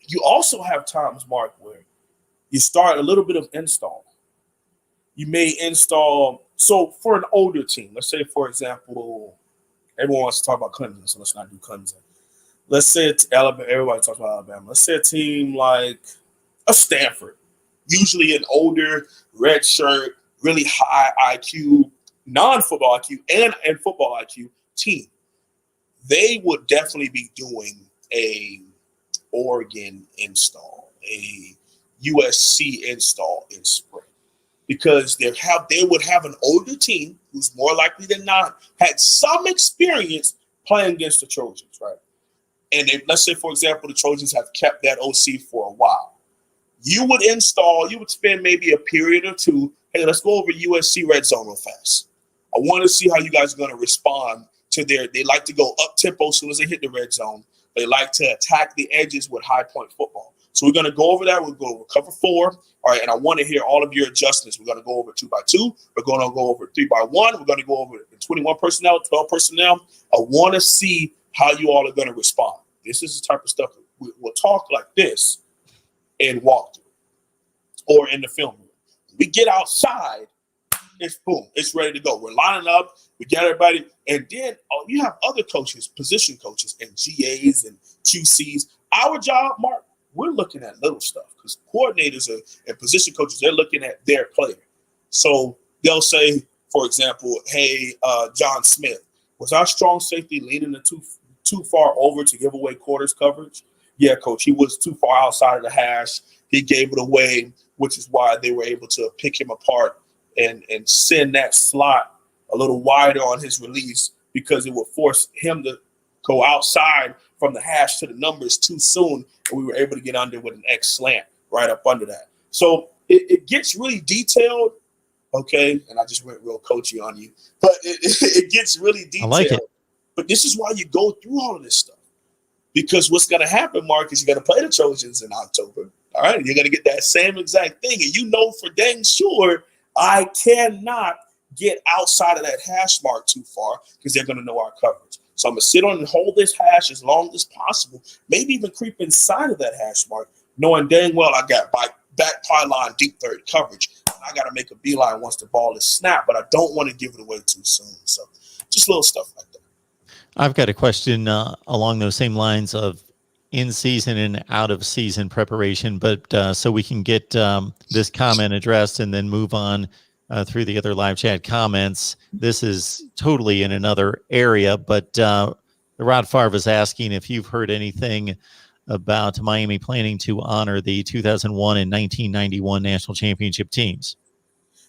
you also have times, Mark, where you start a little bit of install. You may install. So for an older team, let's say, for example, everyone wants to talk about Clemson, so let's not do Clemson. Let's say it's Alabama. Everybody talks about Alabama. Let's say a team like a Stanford, usually an older, red shirt, really high IQ, non-football IQ, and football IQ team. They would definitely be doing a Oregon install, a USC install in spring. Because they would have an older team who's more likely than not had some experience playing against the Trojans, right? And let's say, for example, the Trojans have kept that OC for a while. You would spend maybe a period or two. Hey, let's go over USC red zone real fast. I want to see how you guys are going to respond to they like to go up tempo as soon as they hit the red zone. They like to attack the edges with high point football. So we're going to go over that. We'll go over cover 4. All right. And I want to hear all of your adjustments. We're going to go over 2x2. We're going to go over 3x1. We're going to go over 21 personnel, 12 personnel. I want to see how you all are going to respond. This is the type of stuff that we'll talk like this and walk through or in the film room. We get outside, it's boom, it's ready to go. We're lining up, we get everybody, and then you have other coaches, position coaches, and GAs and QCs. Our job, Mark, we're looking at little stuff because coordinators and position coaches, they're looking at their player. So they'll say, for example, hey, John Smith, was our strong safety leaning too far over to give away quarters coverage? Yeah, coach, he was too far outside of the hash. He gave it away, which is why they were able to pick him apart and send that slot a little wider on his release because it would force him to go outside from the hash to the numbers too soon, and we were able to get under with an X slant right up under that. So it gets really detailed, okay? And I just went real coachy on you, but it gets really detailed. I like it. But this is why you go through all of this stuff. Because what's going to happen, Mark, is you're going to play the Trojans in October. All right, and you're going to get that same exact thing. And you know for dang sure I cannot get outside of that hash mark too far because they're going to know our coverage. So I'm going to sit on and hold this hash as long as possible, maybe even creep inside of that hash mark, knowing dang well I got back pylon deep third coverage. I got to make a beeline once the ball is snapped, but I don't want to give it away too soon. So just little stuff like that. I've got a question along those same lines of in-season and out-of-season preparation, but so we can get this comment addressed and then move on through the other live chat comments. This is totally in another area, but Rod Favre is asking if you've heard anything about Miami planning to honor the 2001 and 1991 national championship teams.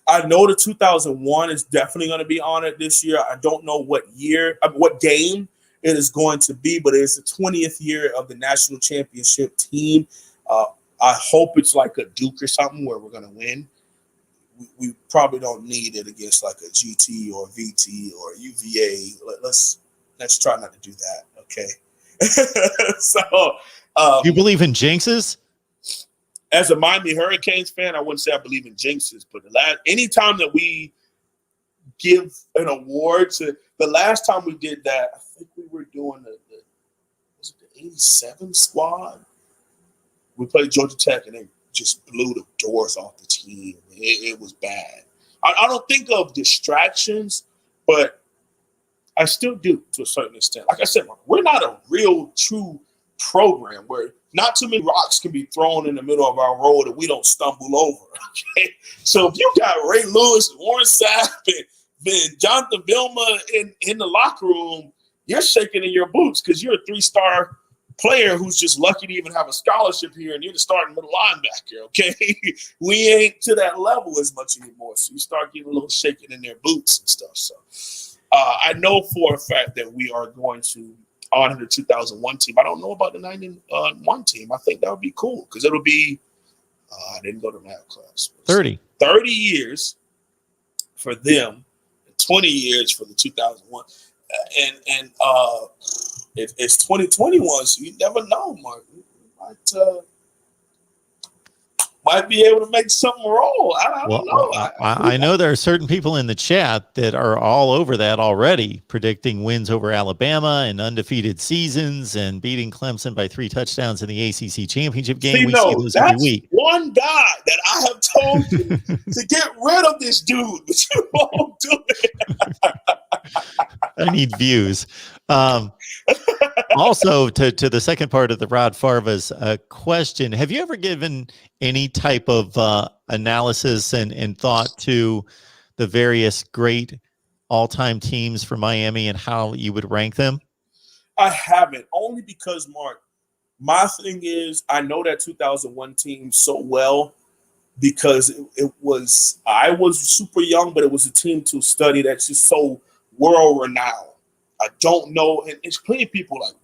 I know the 2001 is definitely going to be honored this year. I don't know what year, what game it is going to be, but it's the 20th year of the national championship team. I hope it's like a Duke or something where we're going to win. We probably don't need it against like a GT or VT or UVA. Let's try not to do that. Okay. So, do you believe in jinxes? As a Miami Hurricanes fan, I wouldn't say I believe in jinxes, but anytime that we give an award to the last time we did that, I think we were doing was it the 87 squad? We played Georgia Tech and they just blew the doors off the team. It was bad. I don't think of distractions, but I still do to a certain extent. Like I said, we're not a real true program where not too many rocks can be thrown in the middle of our road and we don't stumble over. Okay, so if you got Ray Lewis, Warren Sapp, and Jonathan Vilma in the locker room, you're shaking in your boots because you're a 3-star player who's just lucky to even have a scholarship here, and you're the starting middle linebacker. Okay, we ain't to that level as much anymore, so you start getting a little shaking in their boots and stuff. So I know for a fact that we are going to honor the 2001 team. I don't know about the 91 team. I think that would be cool because it'll be, I didn't go to math class. 30 years for them, 20 years for the 2001. And it's 2021, so you never know, Mark. Might be able to make something roll. I don't know. I know there are certain people in the chat that are all over that already, predicting wins over Alabama and undefeated seasons and beating Clemson by 3 touchdowns in the ACC championship game. We see those every week. One guy that I have told you to get rid of this dude, but you won't do it. I need views. Also, to the second part of the Rod Favre's question, have you ever given any type of analysis and thought to the various great all-time teams for Miami and how you would rank them? I haven't, only because, Mark, my thing is I know that 2001 team so well because I was super young, but it was a team to study that's just so world-renowned. I don't know, and there's plenty of people like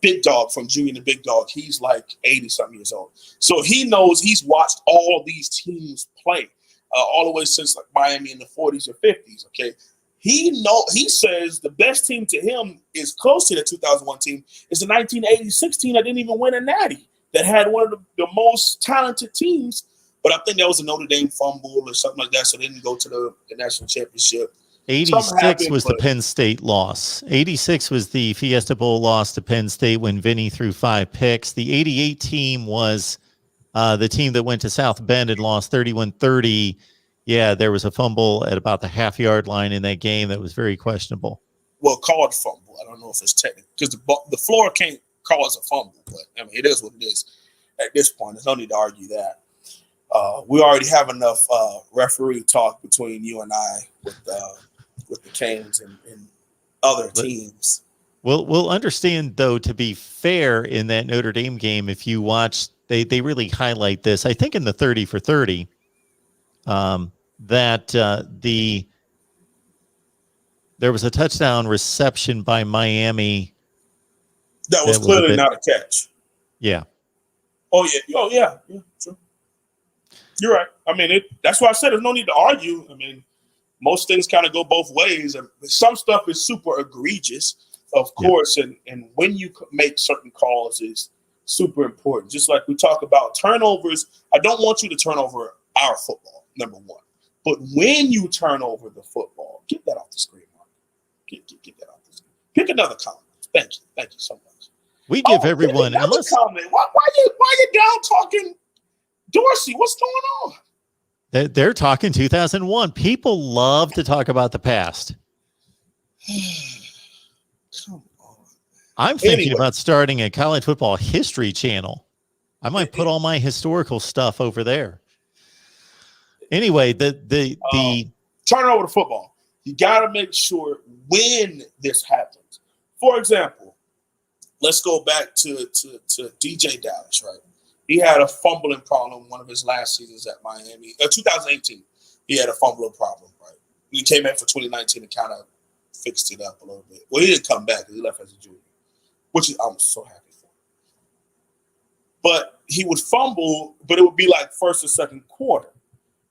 Big Dog from Junior to Big Dog. He's like 80-something years old. So he knows, he's watched all these teams play all the way since like Miami in the 40s or 50s, okay? He says the best team to him is close to the 2001 team is the 1986 team that didn't even win a natty, that had one of the most talented teams, but I think that was a Notre Dame fumble or something like that, so they didn't go to the national championship. 86 was the Penn State loss. 86 was the Fiesta Bowl loss to Penn State when Vinny threw 5 picks. The 88 team was the team that went to South Bend and lost 31-30. Yeah, there was a fumble at about the half-yard line in that game that was very questionable. Well, called fumble. I don't know if it's technical because the floor can't call us a fumble, but I mean, it is what it is at this point. There's no need to argue that. We already have enough referee talk between you and I with the Canes and other teams. We'll understand, though, to be fair, in that Notre Dame game, if you watch, they really highlight this. I think in the 30 for 30, that there was a touchdown reception by Miami. That was clearly not a catch. Yeah. Oh, yeah, true. You're right. I mean, that's why I said there's no need to argue. I mean, most things kind of go both ways. And some stuff is super egregious, of course. Yeah. And when you make certain calls is super important. Just like we talk about turnovers, I don't want you to turn over our football, number one. But when you turn over the football, get that off the screen, Mark. Get that off the screen. Pick another comment. Thank you so much. We give everyone another comment. Why you down talking Dorsey? What's going on? They're talking 2001. People love to talk about the past. Come on. I'm thinking Anyway. about starting a college football history channel. I might put all my historical stuff over there. Anyway, the turn over to football. You got to make sure when this happens. For example, let's go back to DJ Dallas, right? He had a fumbling problem one of his last seasons at Miami. 2018, he had a fumbling problem, right? He came in for 2019 and kind of fixed it up a little bit. Well, he didn't come back. He left as a junior, which I'm so happy for. But he would fumble, but it would be like first or second quarter,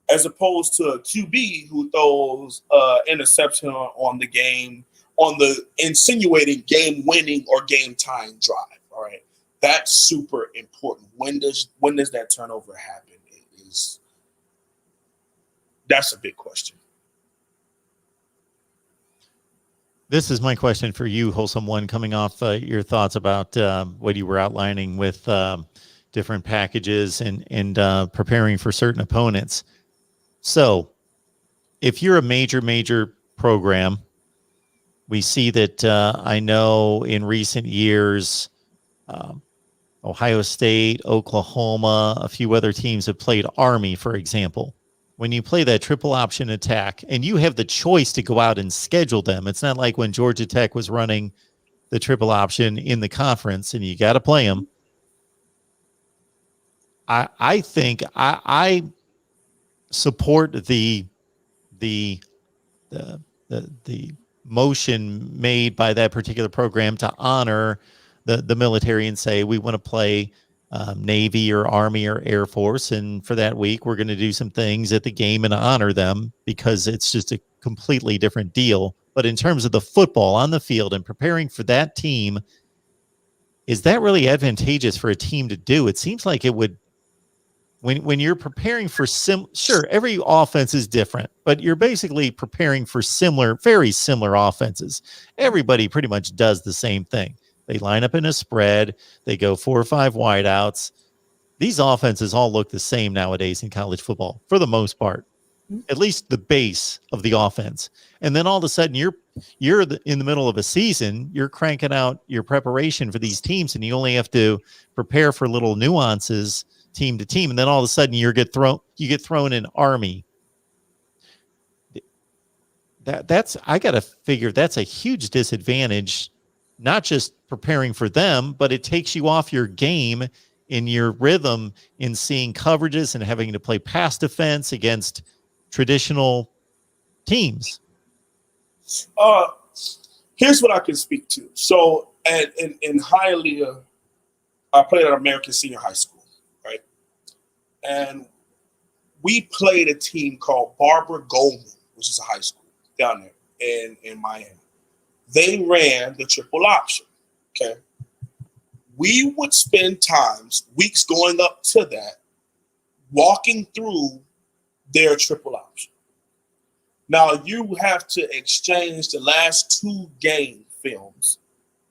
as opposed to a QB who throws interception on the game, on the insinuating game-winning or game-tying drive. All right, that's super important. When does that turnover happen? That's a big question. This is my question for you, Wholesome One, coming off your thoughts about what you were outlining with different packages and preparing for certain opponents. So if you're a major program, we see that I know in recent years, Ohio State, Oklahoma, a few other teams have played Army, for example. When you play that triple option attack and you have the choice to go out and schedule them, it's not like when Georgia Tech was running the triple option in the conference and you got to play them. I think I support the motion made by that particular program to honor the military and say we want to play Navy or Army or Air Force, and for that week we're going to do some things at the game and honor them because it's just a completely different deal. But in terms of the football on the field and preparing for that team, is that really advantageous for a team to do? It seems like it would. When you're preparing for sure, every offense is different, but you're basically preparing for very similar offenses. Everybody pretty much does the same thing. They line up in a spread. They go 4 or 5 wideouts. These offenses all look the same nowadays in college football for the most part, at least the base of the offense. And then all of a sudden you're in the middle of a season, you're cranking out your preparation for these teams, and you only have to prepare for little nuances team to team, and then all of a sudden you get thrown in Army. I gotta figure that's a huge disadvantage, not just preparing for them, but it takes you off your game in your rhythm in seeing coverages and having to play pass defense against traditional teams. Here's what I can speak to. So in Hialeah, I played at American Senior High School. And we played a team called Barbara Goldman, which is a high school down there in Miami. They ran the triple option, okay? We would spend weeks going up to that, walking through their triple option. Now, you have to exchange the last 2 game films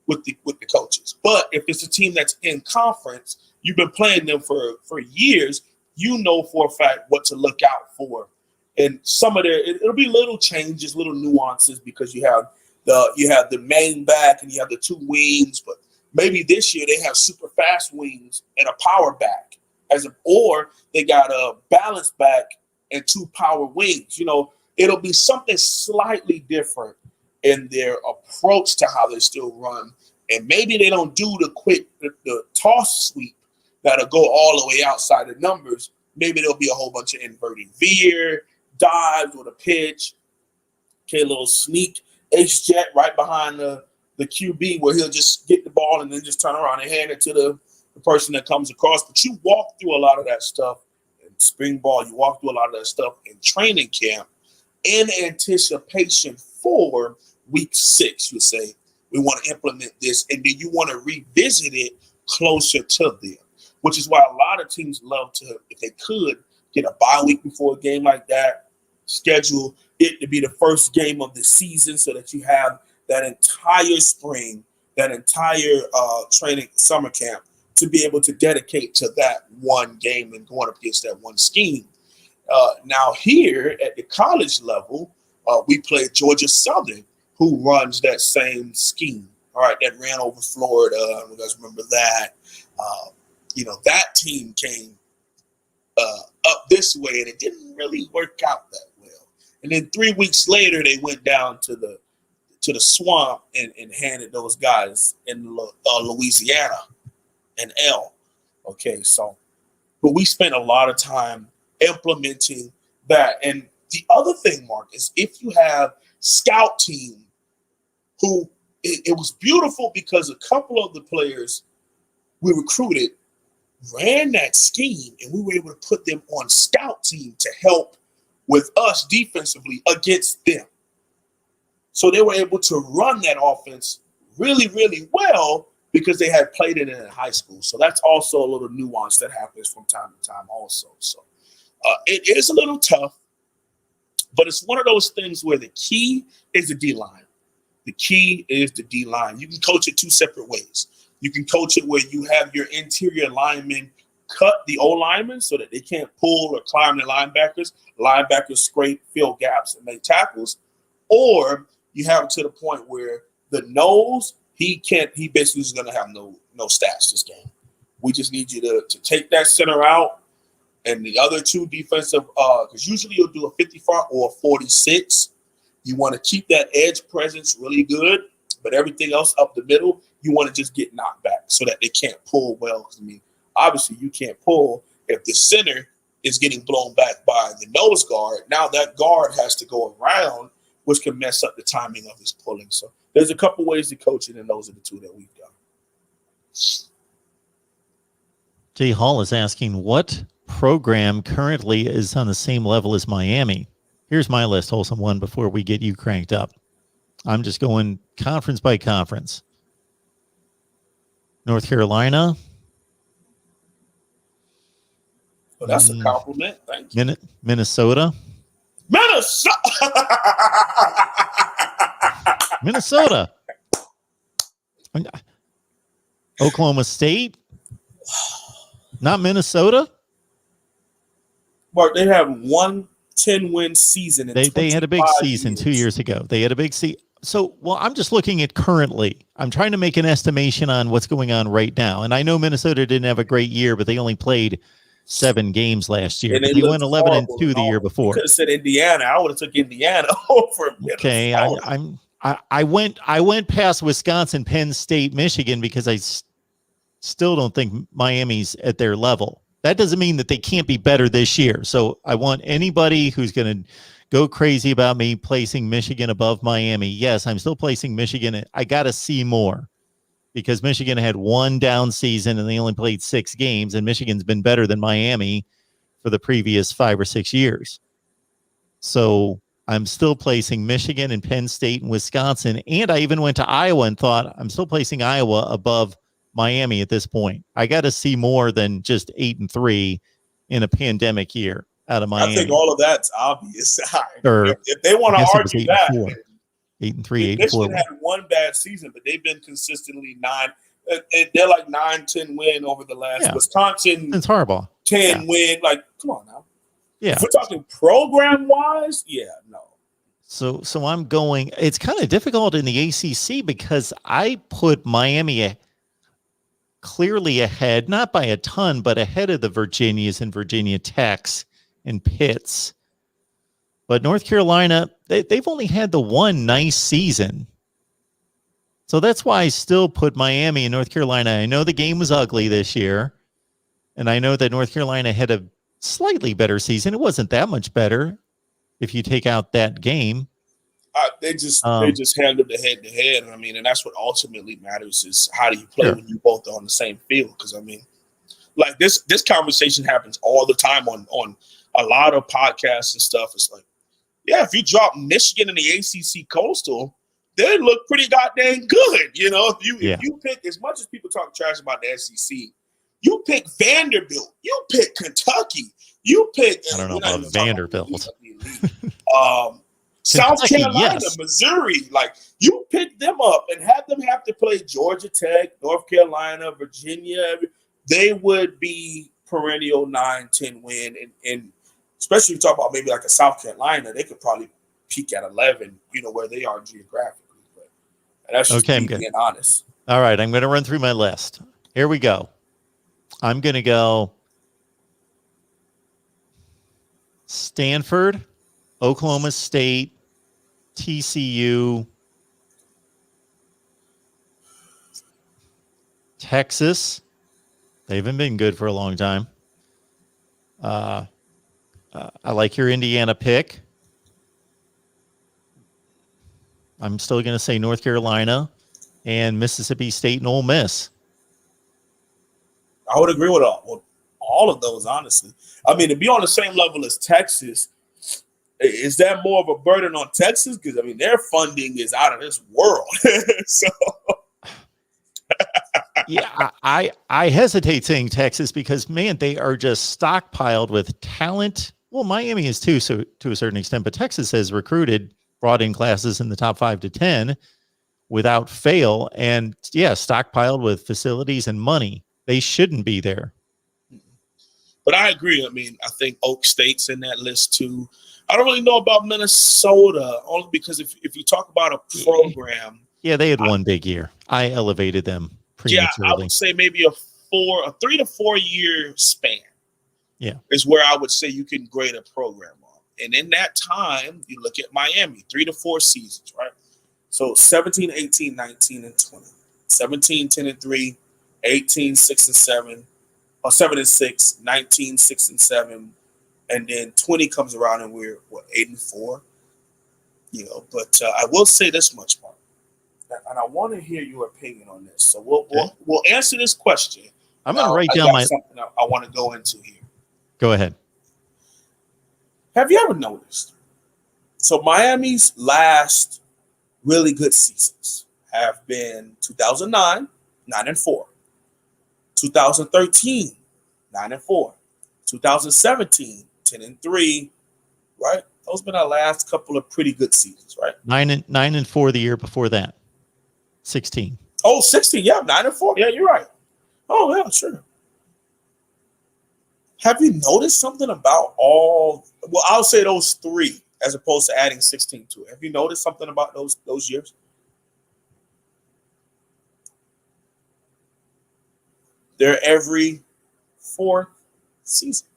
with the coaches. But if it's a team that's in conference, you've been playing them for years, you know for a fact what to look out for. And some of it'll be little changes, little nuances, because you have the main back and you have the 2 wings, but maybe this year they have super fast wings and a power back, or they got a balance back and 2 power wings. You know, it'll be something slightly different in their approach to how they still run. And maybe they don't do the toss sweep that'll go all the way outside the numbers. Maybe there'll be a whole bunch of inverted veer, dives with a pitch, okay, a little sneak ace jet right behind the QB where he'll just get the ball and then just turn around and hand it to the person that comes across. But you walk through a lot of that stuff in spring ball. You walk through a lot of that stuff in training camp in anticipation for week 6. You say, we want to implement this, and then you want to revisit it closer to them. Which is why a lot of teams love to, if they could, get a bye week before a game like that, schedule it to be the first game of the season so that you have that entire spring, that entire training summer camp to be able to dedicate to that one game and going up against that one scheme. Now here at the college level, we played Georgia Southern, who runs that same scheme. All right, that ran over Florida. You guys remember that? That team came up this way, and it didn't really work out that well. And then 3 weeks later, they went down to the swamp and handed those guys in Louisiana an L. Okay, so, but we spent a lot of time implementing that. And the other thing, Mark, is if you have scout team who it was beautiful because a couple of the players we recruited ran that scheme, and we were able to put them on scout team to help with us defensively against them. So they were able to run that offense really, really well because they had played it in high school. So that's also a little nuance that happens from time to time also. So it is a little tough, but it's one of those things where the key is the D-line. The key is the D-line. You can coach it two separate ways. You can coach it where you have your interior linemen cut the O-linemen so that they can't pull or climb the linebackers. Linebackers scrape, fill gaps, and make tackles. Or you have it to the point where the nose, he basically is going to have no stats this game. We just need you to take that center out, and the other two defensive, because usually you'll do a 55 or a 46. You want to keep that edge presence really good, but everything else up the middle, you want to just get knocked back so that they can't pull well. Because, I mean, obviously you can't pull if the center is getting blown back by the nose guard. Now that guard has to go around, which can mess up the timing of his pulling. So there's a couple ways to coach it, and those are the two that we've done. Jay Hall is asking, what program currently is on the same level as Miami? Here's my list, Wholesome One, before we get you cranked up. I'm just going conference by conference. North Carolina. Well, that's a compliment. Thank you. Minnesota. Minnesota. Oklahoma State. Not Minnesota. Mark, they have 1 10-win season. They had a big season years. 2 years ago. They had a big season. So, well, I'm just looking at currently. I'm trying to make an estimation on what's going on right now. And I know Minnesota didn't have a great year, but they only played 7 games last year. They went 11-2 the year before. You could have said Indiana. I would have took Indiana over Minnesota. Okay, I went past Wisconsin, Penn State, Michigan because I still don't think Miami's at their level. That doesn't mean that they can't be better this year. So I want anybody who's going to go crazy about me placing Michigan above Miami. Yes, I'm still placing Michigan. I got to see more because Michigan had 1 down season and they only played 6 games, and Michigan's been better than Miami for the previous 5 or 6 years. So I'm still placing Michigan and Penn State and Wisconsin. And I even went to Iowa and thought I'm still placing Iowa above Miami at this point. I got to see more than just 8-3 in a pandemic year out of Miami. I think all of that's obvious. If they want to argue that, 8-3, 8-4. Michigan had 1 bad season, but they've been consistently 9. They're like 9-10 win over the last. Yeah. Wisconsin, it's horrible. 10 win. Like, come on now. Yeah, if we're talking program wise, no. So I'm going. It's kind of difficult in the ACC because I put Miami clearly ahead, not by a ton, but ahead of the Virginias and Virginia Techs and Pitts. But North Carolina, they've only had the 1 nice season. So that's why I still put Miami and North Carolina. I know the game was ugly this year, and I know that North Carolina had a slightly better season. It wasn't that much better if you take out that game. They just handled the head-to-head. I mean, and that's what ultimately matters is how do you play when you both are on the same field? Because, I mean, like this conversation happens all the time on a lot of podcasts and stuff. It's like, yeah, if you drop Michigan in the ACC Coastal, they look pretty goddamn good. You know, if you pick, as much as people talk trash about the SEC, you pick Vanderbilt, you pick Kentucky, you pick. I don't know about Vanderbilt. South Carolina, Missouri, like you pick them up and have them have to play Georgia Tech, North Carolina, Virginia. They would be perennial 9-10 win, and Especially if you talk about maybe like a South Carolina, they could probably peak at 11, where they are geographically. But that's just Okay, I'm me good. being honest. All right, I'm going to run through my list. Here we go. I'm going to go Stanford, Oklahoma State, TCU, Texas. They haven't been good for a long time. I like your Indiana pick. I'm still going to say North Carolina and Mississippi State and Ole Miss. I would agree with all of those, honestly. I mean, to be on the same level as Texas, is that more of a burden on Texas? Because, I mean, their funding is out of this world. So, yeah, I hesitate saying Texas because, man, they are just stockpiled with talent. Well, Miami is too, so to a certain extent, but Texas has recruited, brought in classes in the top 5 to 10 without fail. And yeah, stockpiled with facilities and money. They shouldn't be there. but I agree. I mean, I think Oak State's in that list too. I don't really know about Minnesota, only because if you talk about a program. Yeah, they had one big year. I elevated them prematurely. Yeah, I would say maybe a 3 to 4 year span. Yeah, is where I would say you can grade a program on. And in that time, you look at Miami, 3 to 4 seasons, right? So 17, 18, 19, and 20. 17, 10, and 3, 18, 6, and 7, or 7 and 6, 19, 6, and 7, and then 20 comes around and we're, 8 and 4? But I will say this much, Mark, and I want to hear your opinion on this. So we'll answer this question. I'm going to write down something I want to go into here. Go ahead. Have you ever noticed? So Miami's last really good seasons have been 2009, 9 and 4, 2013, 9 and 4, 2017, 10 and 3, right? Those have been our last couple of pretty good seasons, right? 9 and 4 the year before that. 16. Oh, 16, yeah, 9 and 4. Yeah, you're right. Oh, yeah, sure. Have you noticed something about I'll say those 3 as opposed to adding 16 to it. Have you noticed something about those years? They're every 4th season.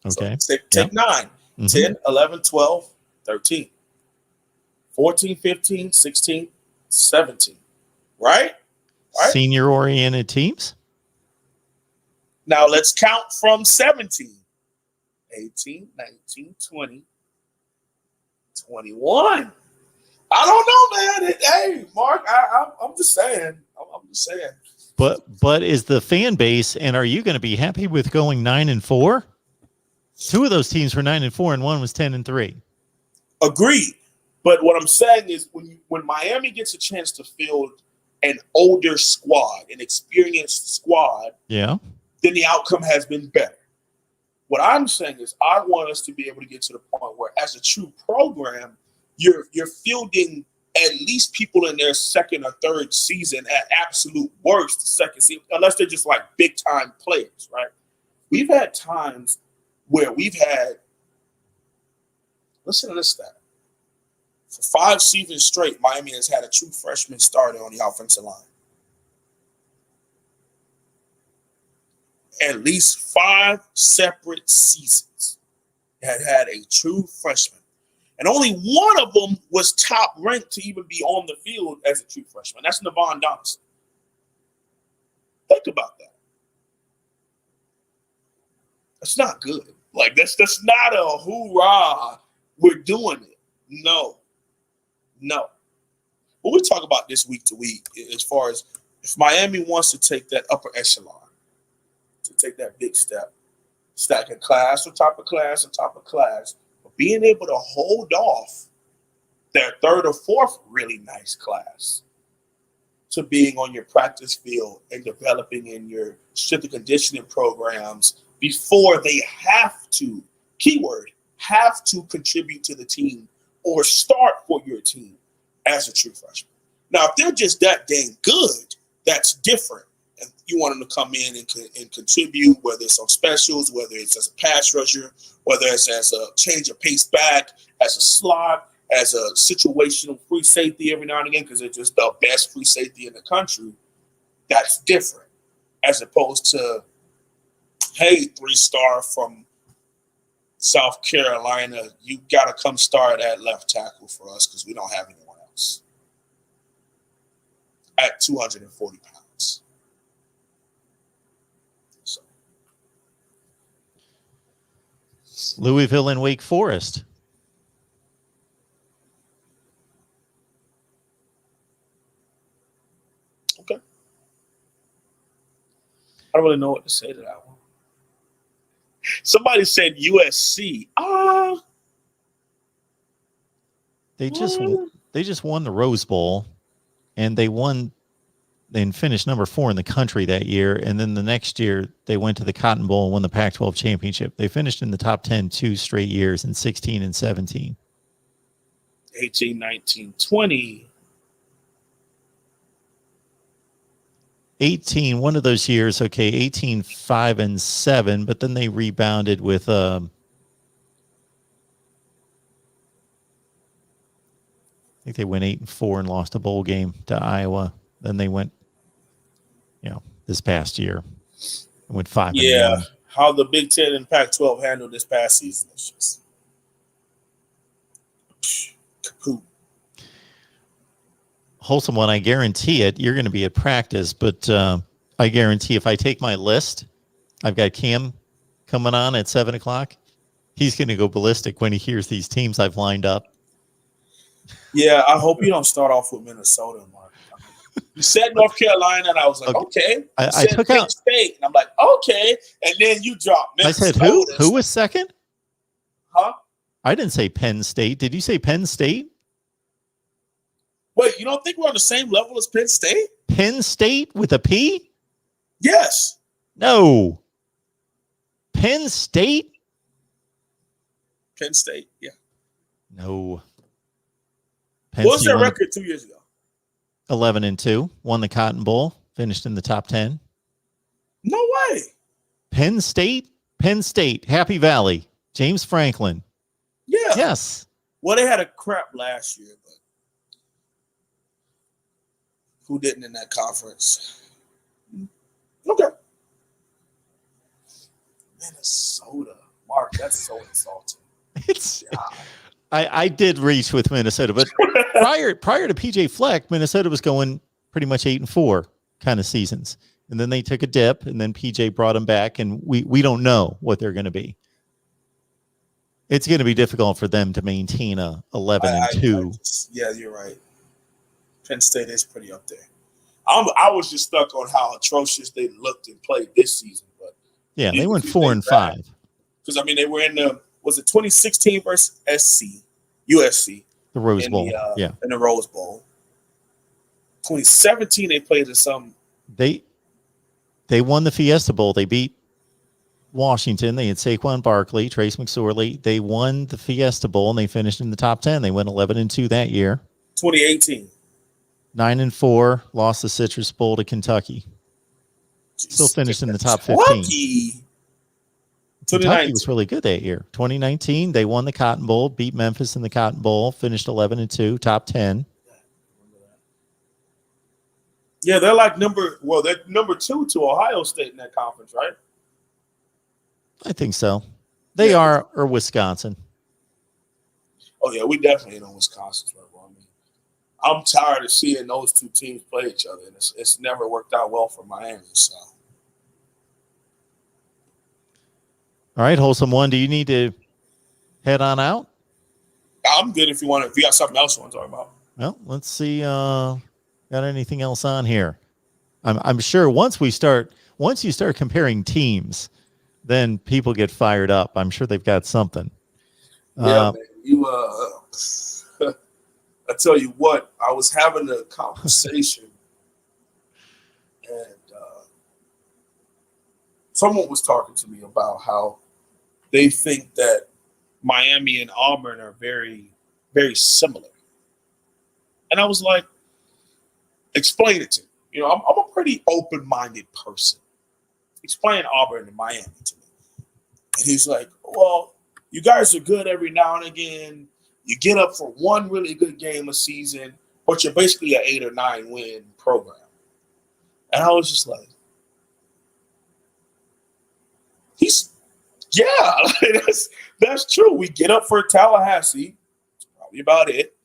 Okay. So take 9, 10, 11, 12, 13, 14, 15, 16, 17. Right? Senior-oriented teams? Now let's count from 17. 18, 19, 20, 21. I don't know, man. Hey, Mark, I'm just saying. I'm just saying. But is the fan base, and are you going to be happy with going 9 and 4? 2 of those teams were 9 and 4, and one was 10 and 3. Agreed. But what I'm saying is when Miami gets a chance to field an older squad, an experienced squad, yeah, then the outcome has been better. What I'm saying is I want us to be able to get to the point where as a true program, you're fielding at least people in their second or third season, at absolute worst second season, unless they're just like big time players, right? We've had times where listen to this stat. For 5 seasons straight, Miami has had a true freshman starter on the offensive line. At least 5 separate seasons had a true freshman. And only one of them was top ranked to even be on the field as a true freshman. That's Navon Donaldson. Think about that. That's not good. Like, that's not a hoorah, we're doing it. No. But we talk about this week to week as far as if Miami wants to take that upper echelon, to take that big step, stacking class on top of class on top of class, but being able to hold off their third or fourth really nice class to being on your practice field and developing in your strength and conditioning programs before they have to, keyword, have to contribute to the team or start for your team as a true freshman. Now, if they're just that dang good, that's different. and you want him to come in and contribute, whether it's on specials, whether it's as a pass rusher, whether it's as a change of pace back, as a slot, as a situational free safety every now and again, because they're just the best free safety in the country. That's different, as opposed to, hey, 3-star from South Carolina, you got to come start at left tackle for us because we don't have anyone else at 240 pounds. So. Louisville and Wake Forest. Okay. I don't really know what to say to that one. Somebody said USC. They just won the Rose Bowl, and they finished number 4 in the country that year. And then the next year they went to the Cotton Bowl and won the Pac-12 championship. They finished in the top 10 2 straight years in 16 and 17. 18, 19, 20. 18, one of those years, okay, 18, 5 and 7, but then they rebounded with I think they went 8 and 4 and lost a bowl game to Iowa. Then they went, this past year, went 5 and 1. How the Big Ten and Pac-12 handled this past season is just kaput. Wholesome One, I guarantee it. You're going to be at practice, but I guarantee if I take my list, I've got Cam coming on at 7 o'clock. He's going to go ballistic when he hears these teams I've lined up. Yeah, I hope you don't start off with Minnesota, Mark. You said North Carolina, and I was like, okay. I took Penn out State, and I'm like, okay. And then you dropped Minnesota. I said who? Who was second? Huh? I didn't say Penn State. Did you say Penn State? Wait, you don't think we're on the same level as Penn State? Penn State with a P? Yes. No. Penn State? Penn State, yeah. No. What was their record 2 years ago? 11 and 2. Won the Cotton Bowl. Finished in the top 10. No way. Penn State? Penn State. Happy Valley. James Franklin. Yeah. Yes. Well, they had a crap last year, but who didn't in that conference? Okay. Minnesota. Mark, that's so insulting. I did reach with Minnesota, but prior to PJ Fleck, Minnesota was going pretty much 8 and 4 kind of seasons. And then they took a dip, and then PJ brought them back, and we don't know what they're going to be. It's going to be difficult for them to maintain a 11 and 2. Yeah, you're right. Penn State is pretty up there. I was just stuck on how atrocious they looked and played this season, but yeah, they went 4 and 5. Because I mean, they were in the 2016 versus USC, the Rose Bowl, in the Rose Bowl. 2017 they played in some. They won the Fiesta Bowl. They beat Washington. They had Saquon Barkley, Trace McSorley. They won the Fiesta Bowl and they finished in the top 10. They went 11 and 2 that year. 2018. 9 and 4, lost the Citrus Bowl to Kentucky. Still finished in the top 15. Kentucky was really good that year. 2019, they won the Cotton Bowl, beat Memphis in the Cotton Bowl, finished 11 and 2, top 10. Yeah, they're like number 2 to Ohio State in that conference, right? I think so. They are, or Wisconsin. Oh yeah, we definitely ain't on Wisconsin's level. I mean, I'm tired of seeing those two teams play each other, and it's never worked out well for Miami. So, all right, Wholesome One, do you need to head on out? I'm good if you want to. If you got something else you want to talk about. Well, let's see. Got anything else on here? I'm sure once you start comparing teams, then people get fired up. I'm sure they've got something. Yeah, man. I tell you what, I was having a conversation and someone was talking to me about how they think that Miami and Auburn are very, very similar. And I was like, explain it to me. I'm a person pretty open-minded person. He's playing Auburn in Miami to me. And he's like, well, you guys are good every now and again. You get up for one really good game a season, but you're basically an 8 or 9 win program. And I was just like, that's true. We get up for Tallahassee. That's probably about it.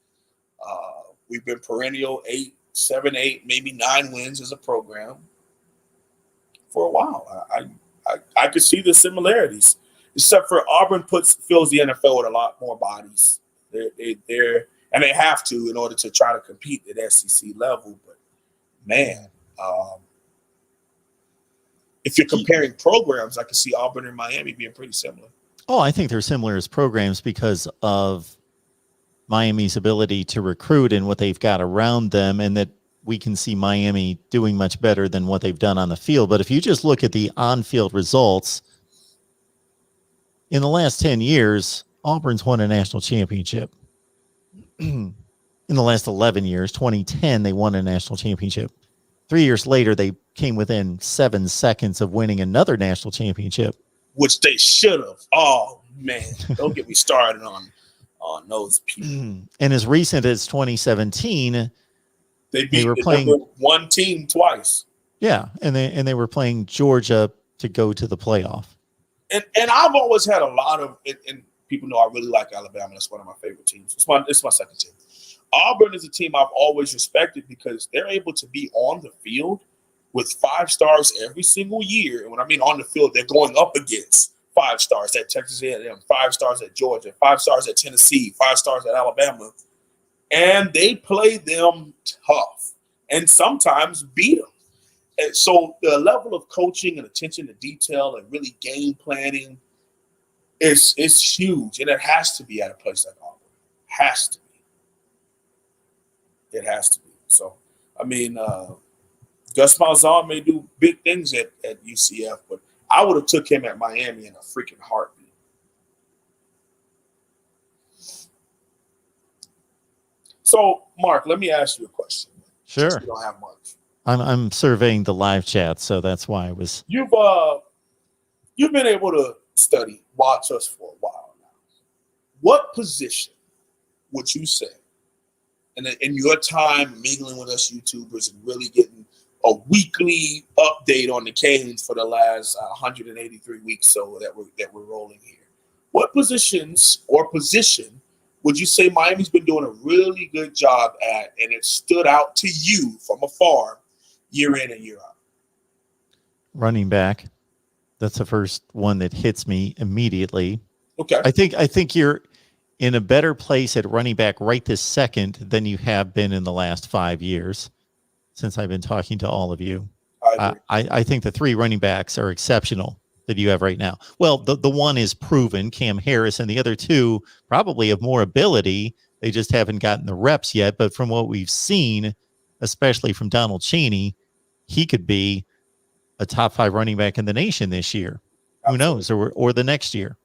We've been perennial 8, 7, 8, maybe 9 wins as a program for a while. I could see the similarities, except for Auburn fills the NFL with a lot more bodies. They're and they have to in order to try to compete at SEC level. But man, if you're comparing programs, I can see Auburn and Miami being pretty similar. Oh, I think they're similar as programs because of Miami's ability to recruit and what they've got around them, and that we can see Miami doing much better than what they've done on the field. But if you just look at the on-field results, in the last 10 years, Auburn's won a national championship. In the last 11 years, 2010, they won a national championship. 3 years later, they came within 7 seconds of winning another national championship. Which they should have. Oh, man. Don't get me started on those people. And as recent as 2017, they beat were the playing number 1 team twice. Yeah, and they were playing Georgia to go to the playoff. And I've always had a lot of and people know I really like Alabama. That's one of my favorite teams. It's my second team. Auburn is a team I've always respected because they're able to be on the field with 5 stars every single year. And when I mean on the field, they're going up against 5 stars at Texas A&M, 5 stars at Georgia, 5 stars at Tennessee, 5 stars at Alabama. And they play them tough and sometimes beat them. And so the level of coaching and attention to detail and really game planning is huge. And it has to be at a place like Auburn. Has to be. It has to be. So, I mean, Gus Malzahn may do big things at UCF, but I would have took him at Miami in a freaking heartbeat. So, Mark, let me ask you a question. Sure. You don't have much. I'm surveying the live chat, so that's why I was. You've been able to watch us for a while now. What position would you say, in your time mingling with us YouTubers and really getting a weekly update on the Canes for the last 183 weeks so that we're rolling here? What positions or position would you say Miami's been doing a really good job at, and it stood out to you from afar year in and year out? Running back. That's the first one that hits me immediately. Okay. I think you're in a better place at running back right this second than you have been in the last 5 years since I've been talking to all of you. I think the 3 running backs are exceptional that you have right now. Well, the one is proven, Cam Harris, and the other 2 probably have more ability. They just haven't gotten the reps yet. But from what we've seen, especially from Donald Chaney, he could be a top 5 running back in the nation this year. Absolutely. Who knows, or the next year.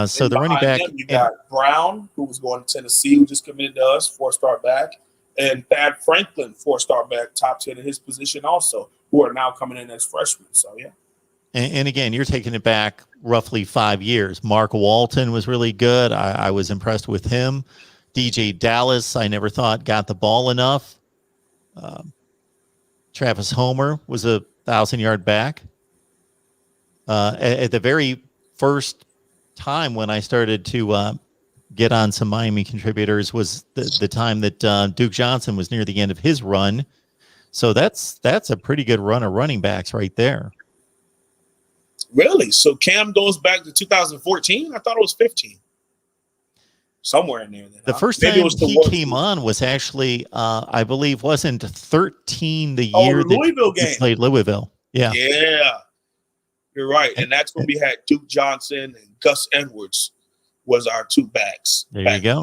So the running back, you got Brown, who was going to Tennessee, who just committed to us, 4-star back, and Thad Franklin, 4-star back, top 10 in his position also, who are now coming in as freshmen. So yeah. And again, you're taking it back roughly 5 years. Mark Walton was really good. I was impressed with him. DJ Dallas, I never thought got the ball enough. Travis Homer was a 1,000-yard back. At the very first time when I started to get on some Miami contributors was the time that Duke Johnson was near the end of his run. So that's a pretty good run of running backs right there. Really? So Cam goes back to 2014? I thought it was 15. Somewhere in there. Then, the first time he came on was actually, I believe, wasn't 13 the year the Louisville game. He played Louisville. Yeah. Yeah. You're right. And that's when we had Duke Johnson and Gus Edwards was our 2 backs. There you go.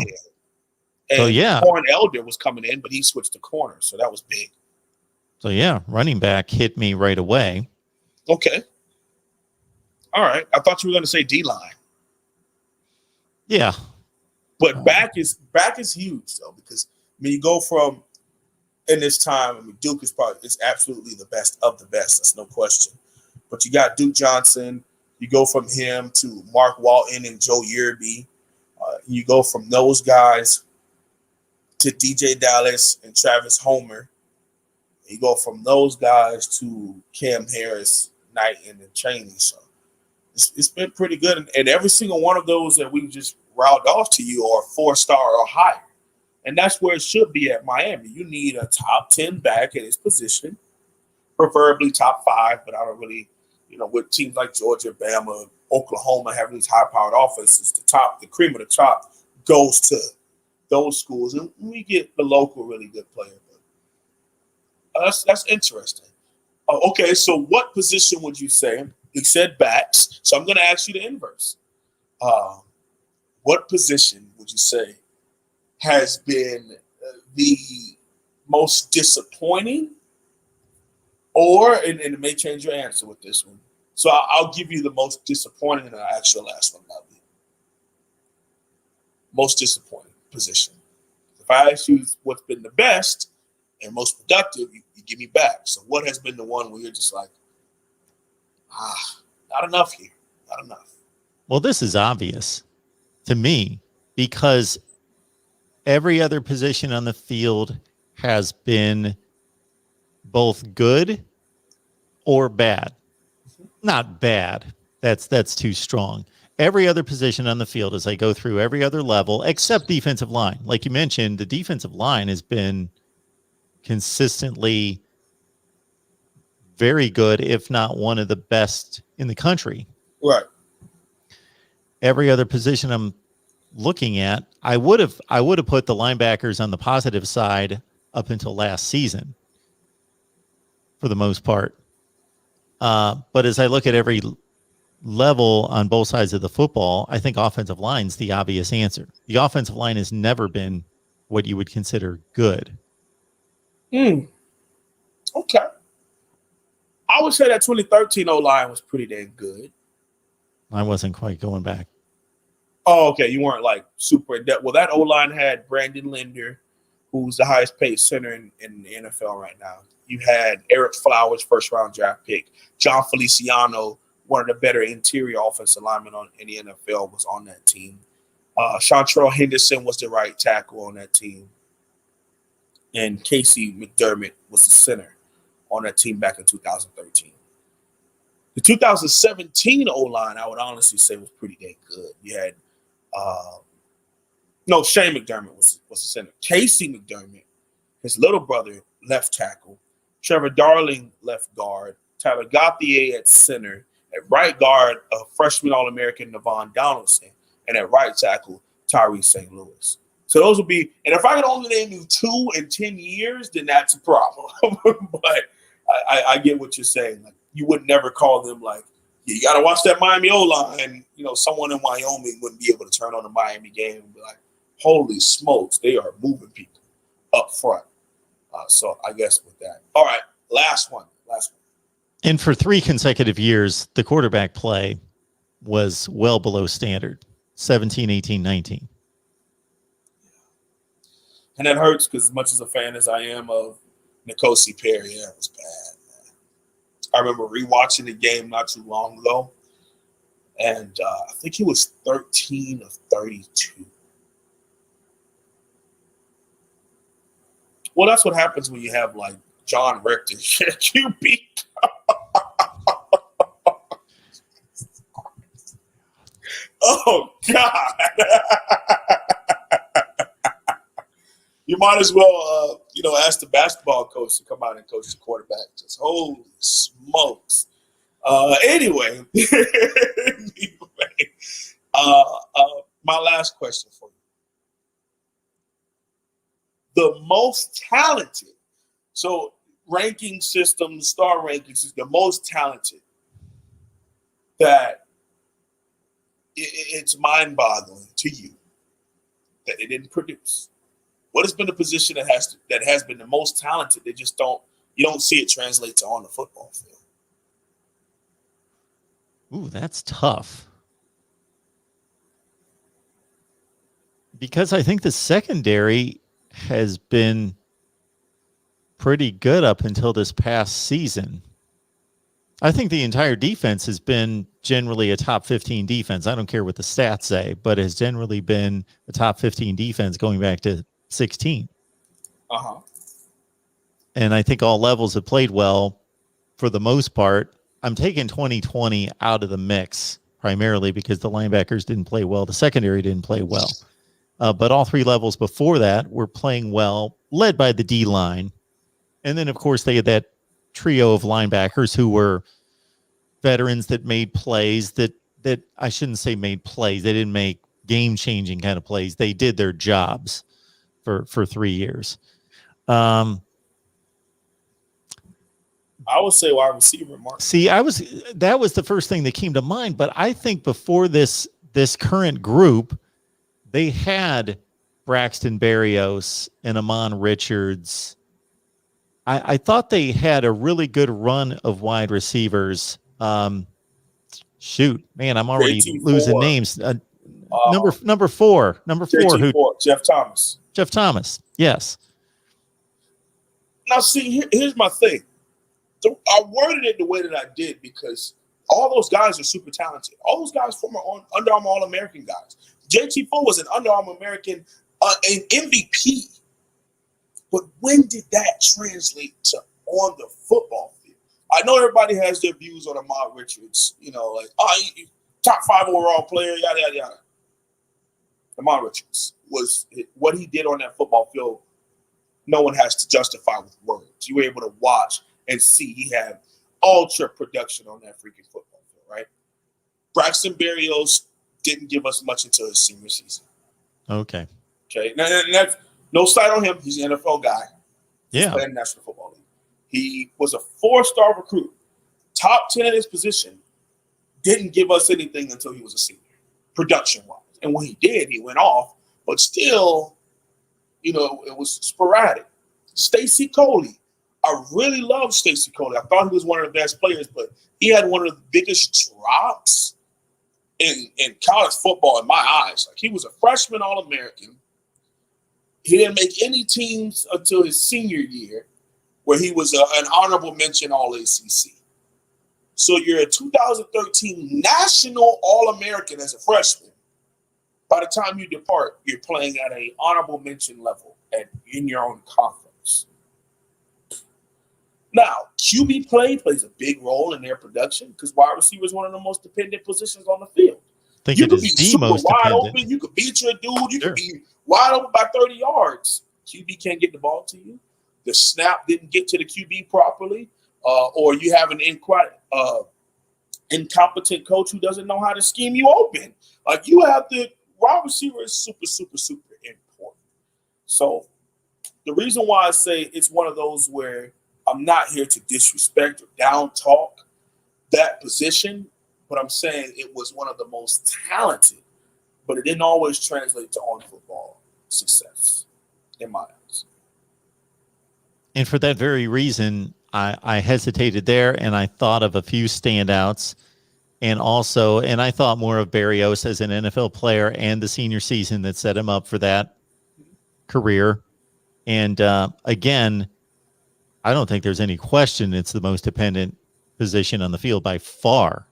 And so, yeah. Corn Elder was coming in, but he switched to corner. So that was big. So, yeah, running back hit me right away. Okay. All right. I thought you were going to say D-line. Yeah. But back is huge, though, because I mean, you go from in this time. I mean, Duke is absolutely the best of the best. That's no question. But you got Duke Johnson. You go from him to Mark Walton and Joe Yearby. You go from those guys to DJ Dallas and Travis Homer. You go from those guys to Cam Harris, Knight, and Chaney. So it's been pretty good. And every single one of those that we just riled off to you are 4-star or higher. And that's where it should be at Miami. You need a top 10 back at his position, preferably top 5, but I don't really, with teams like Georgia, Bama, Oklahoma having these high-powered offenses, the cream of the top goes to those schools. And we get the local really good player. But that's interesting. Okay, so what position would you say? You said backs, so I'm going to ask you the inverse. What position would you say has been the most disappointing, and it may change your answer with this one. So I'll give you the most disappointing, and I'll ask your last one. That'll be most disappointing position. If I ask you what's been the best and most productive, you give me back. So what has been the one where you're just like, not enough here, not enough? Well, this is obvious to me because every other position on the field has been both good or bad. Not bad. That's too strong. Every other position on the field, as I go through every other level, except defensive line. Like you mentioned, the defensive line has been consistently very good, if not one of the best in the country. Right. Every other position I'm looking at, I would have put the linebackers on the positive side up until last season for the most part. But as I look at every level on both sides of the football, I think offensive line's the obvious answer. The offensive line has never been what you would consider good. Okay. I would say that 2013 O-line was pretty dang good. I wasn't quite going back. Oh, okay. You weren't like super in depth. Well, that O-line had Brandon Linder, who's the highest paid center in the NFL right now. You had Eric Flowers, first-round draft pick. John Feliciano, one of the better interior offensive linemen in the NFL, was on that team. Chantrell Henderson was the right tackle on that team. And Casey McDermott was the center on that team back in 2013. The 2017 O-line, I would honestly say, was pretty dang good. You had Shane McDermott was the center. Casey McDermott, his little brother, left tackle. Trevor Darling, left guard. Tyler Gauthier at center. At right guard, a freshman All-American, Navon Donaldson. And at right tackle, Tyree St. Louis. So those would be, and if I could only name you 2 in 10 years, then that's a problem. But I get what you're saying. Like, you would never call them like, you got to watch that Miami O-line. Someone in Wyoming wouldn't be able to turn on a Miami game and be like, holy smokes, they are moving people up front. So I guess with that. All right, last one. And for 3 consecutive years, the quarterback play was well below standard, 17, 18, 19. And that hurts because as much as a fan as I am of N'Kosi Perry, it was bad, man. I remember rewatching the game not too long ago, and I think he was 13 of 32. Well, that's what happens when you have like John Rector QB. Oh God! You might as well, ask the basketball coach to come out and coach the quarterback. Just holy smokes! Anyway, my last question for you. The most talented, so ranking system, star rankings is the most talented that it's mind-boggling to you that they didn't produce. What has been the position that has been the most talented? You don't see it translate to on the football field. Ooh, that's tough. Because I think the secondary has been pretty good up until this past season. I think the entire defense has been generally a top 15 defense. I don't care what the stats say, but it has generally been a top 15 defense going back to 16. And I think all levels have played well for the most part. I'm taking 2020 out of the mix primarily because the linebackers didn't play well. The secondary didn't play well. But all three levels before that were playing well, led by the D-line. And then, of course, they had that trio of linebackers who were veterans that made plays that I shouldn't say made plays. They didn't make game-changing kind of plays. They did their jobs for 3 years. I would say wide receiver, Mark. See, that was the first thing that came to mind. But I think before this current group, they had Braxton Berrios and Amon Richards. I thought they had a really good run of wide receivers. Shoot, man, I'm already losing names. Number four, Jeff Thomas. Jeff Thomas, yes. Now, see, here's my thing. I worded it the way that I did because all those guys are super talented. All those guys former Under Armour All-American guys. JT Foe was an Under Armour American, an MVP. But when did that translate to on the football field? I know everybody has their views on Ahmad Richards. You know, like, top 5 overall player, yada, yada, yada. Ahmad Richards was what he did on that football field. No one has to justify with words. You were able to watch and see he had ultra production on that freaking football field, right? Braxton Berrios didn't give us much until his senior season. Okay. Now, that's no slight on him. He's an NFL guy. Yeah. He's playing in the National Football League. He was a 4-star recruit, top 10 in his position. Didn't give us anything until he was a senior, production-wise. And when he did, he went off. But still, you know, it was sporadic. Stacy Coley. I really love Stacy Coley. I thought he was one of the best players, but he had one of the biggest drops in college football in my eyes. Like, he was a freshman All-American. He didn't make any teams until his senior year, where he was an honorable mention All-ACC. So you're a 2013 National All-American as a freshman. By the time you depart, you're playing at an honorable mention level in your own conference. Now, QB play plays a big role in their production because wide receiver is one of the most dependent positions on the field. You could be super wide open. You could beat your dude. You could be wide open by 30 yards. QB can't get the ball to you. The snap didn't get to the QB properly, or you have an incompetent coach who doesn't know how to scheme you open. Like, you have the wide receiver is super, super, super important. So the reason why I say it's one of those where I'm not here to disrespect or down talk that position, but I'm saying it was one of the most talented, but it didn't always translate to on football success in my eyes. And for that very reason, I hesitated there, and I thought of a few standouts. And I thought more of Berrios as an NFL player and the senior season that set him up for that career. And again, I don't think there's any question it's the most dependent position on the field by far.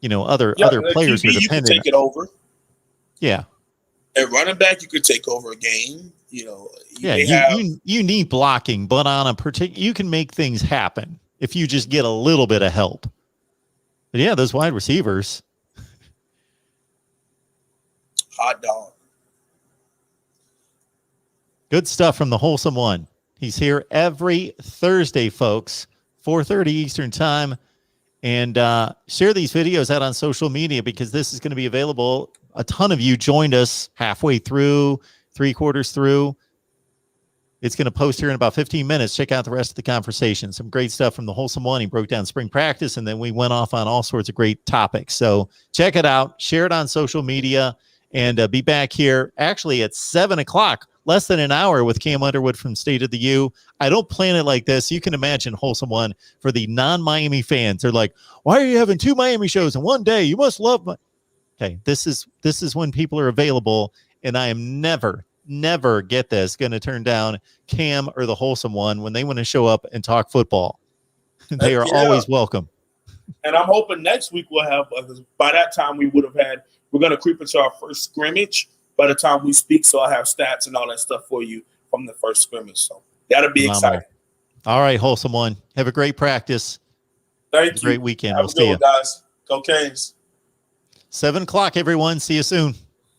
You know, other players QB, are dependent. You can take it over. Yeah. At running back, you could take over a game. You know. You need blocking, but on a particular, you can make things happen if you just get a little bit of help. But yeah, those wide receivers. Hot dog. Good stuff from the Wholesome One. He's here every Thursday, folks, 4:30 Eastern time. And share these videos out on social media because this is going to be available. A ton of you joined us halfway through, 3/4 through. It's going to post here in about 15 minutes. Check out the rest of the conversation. Some great stuff from the Wholesome One. He broke down spring practice, and then we went off on all sorts of great topics. So check it out. Share it on social media, and be back here actually at 7 o'clock, less than an hour with Cam Underwood from State of the U. I don't plan it like this. You can imagine Wholesome One for the non-Miami fans. They're like, why are you having 2 Miami shows in one day? You must love my... Okay, this is when people are available, and I am never never get this going to turn down Cam or the Wholesome One when they want to show up and talk football. They are always welcome. And I'm hoping next week we'll have, by that time we're going to creep into our first scrimmage by the time we speak. So I'll have stats and all that stuff for you from the first scrimmage. So that'll be exciting. All right, Wholesome One. Have a great practice. Thank you. Great weekend. Have We'll see you, guys. Go Canes. 7:00, everyone. See you soon.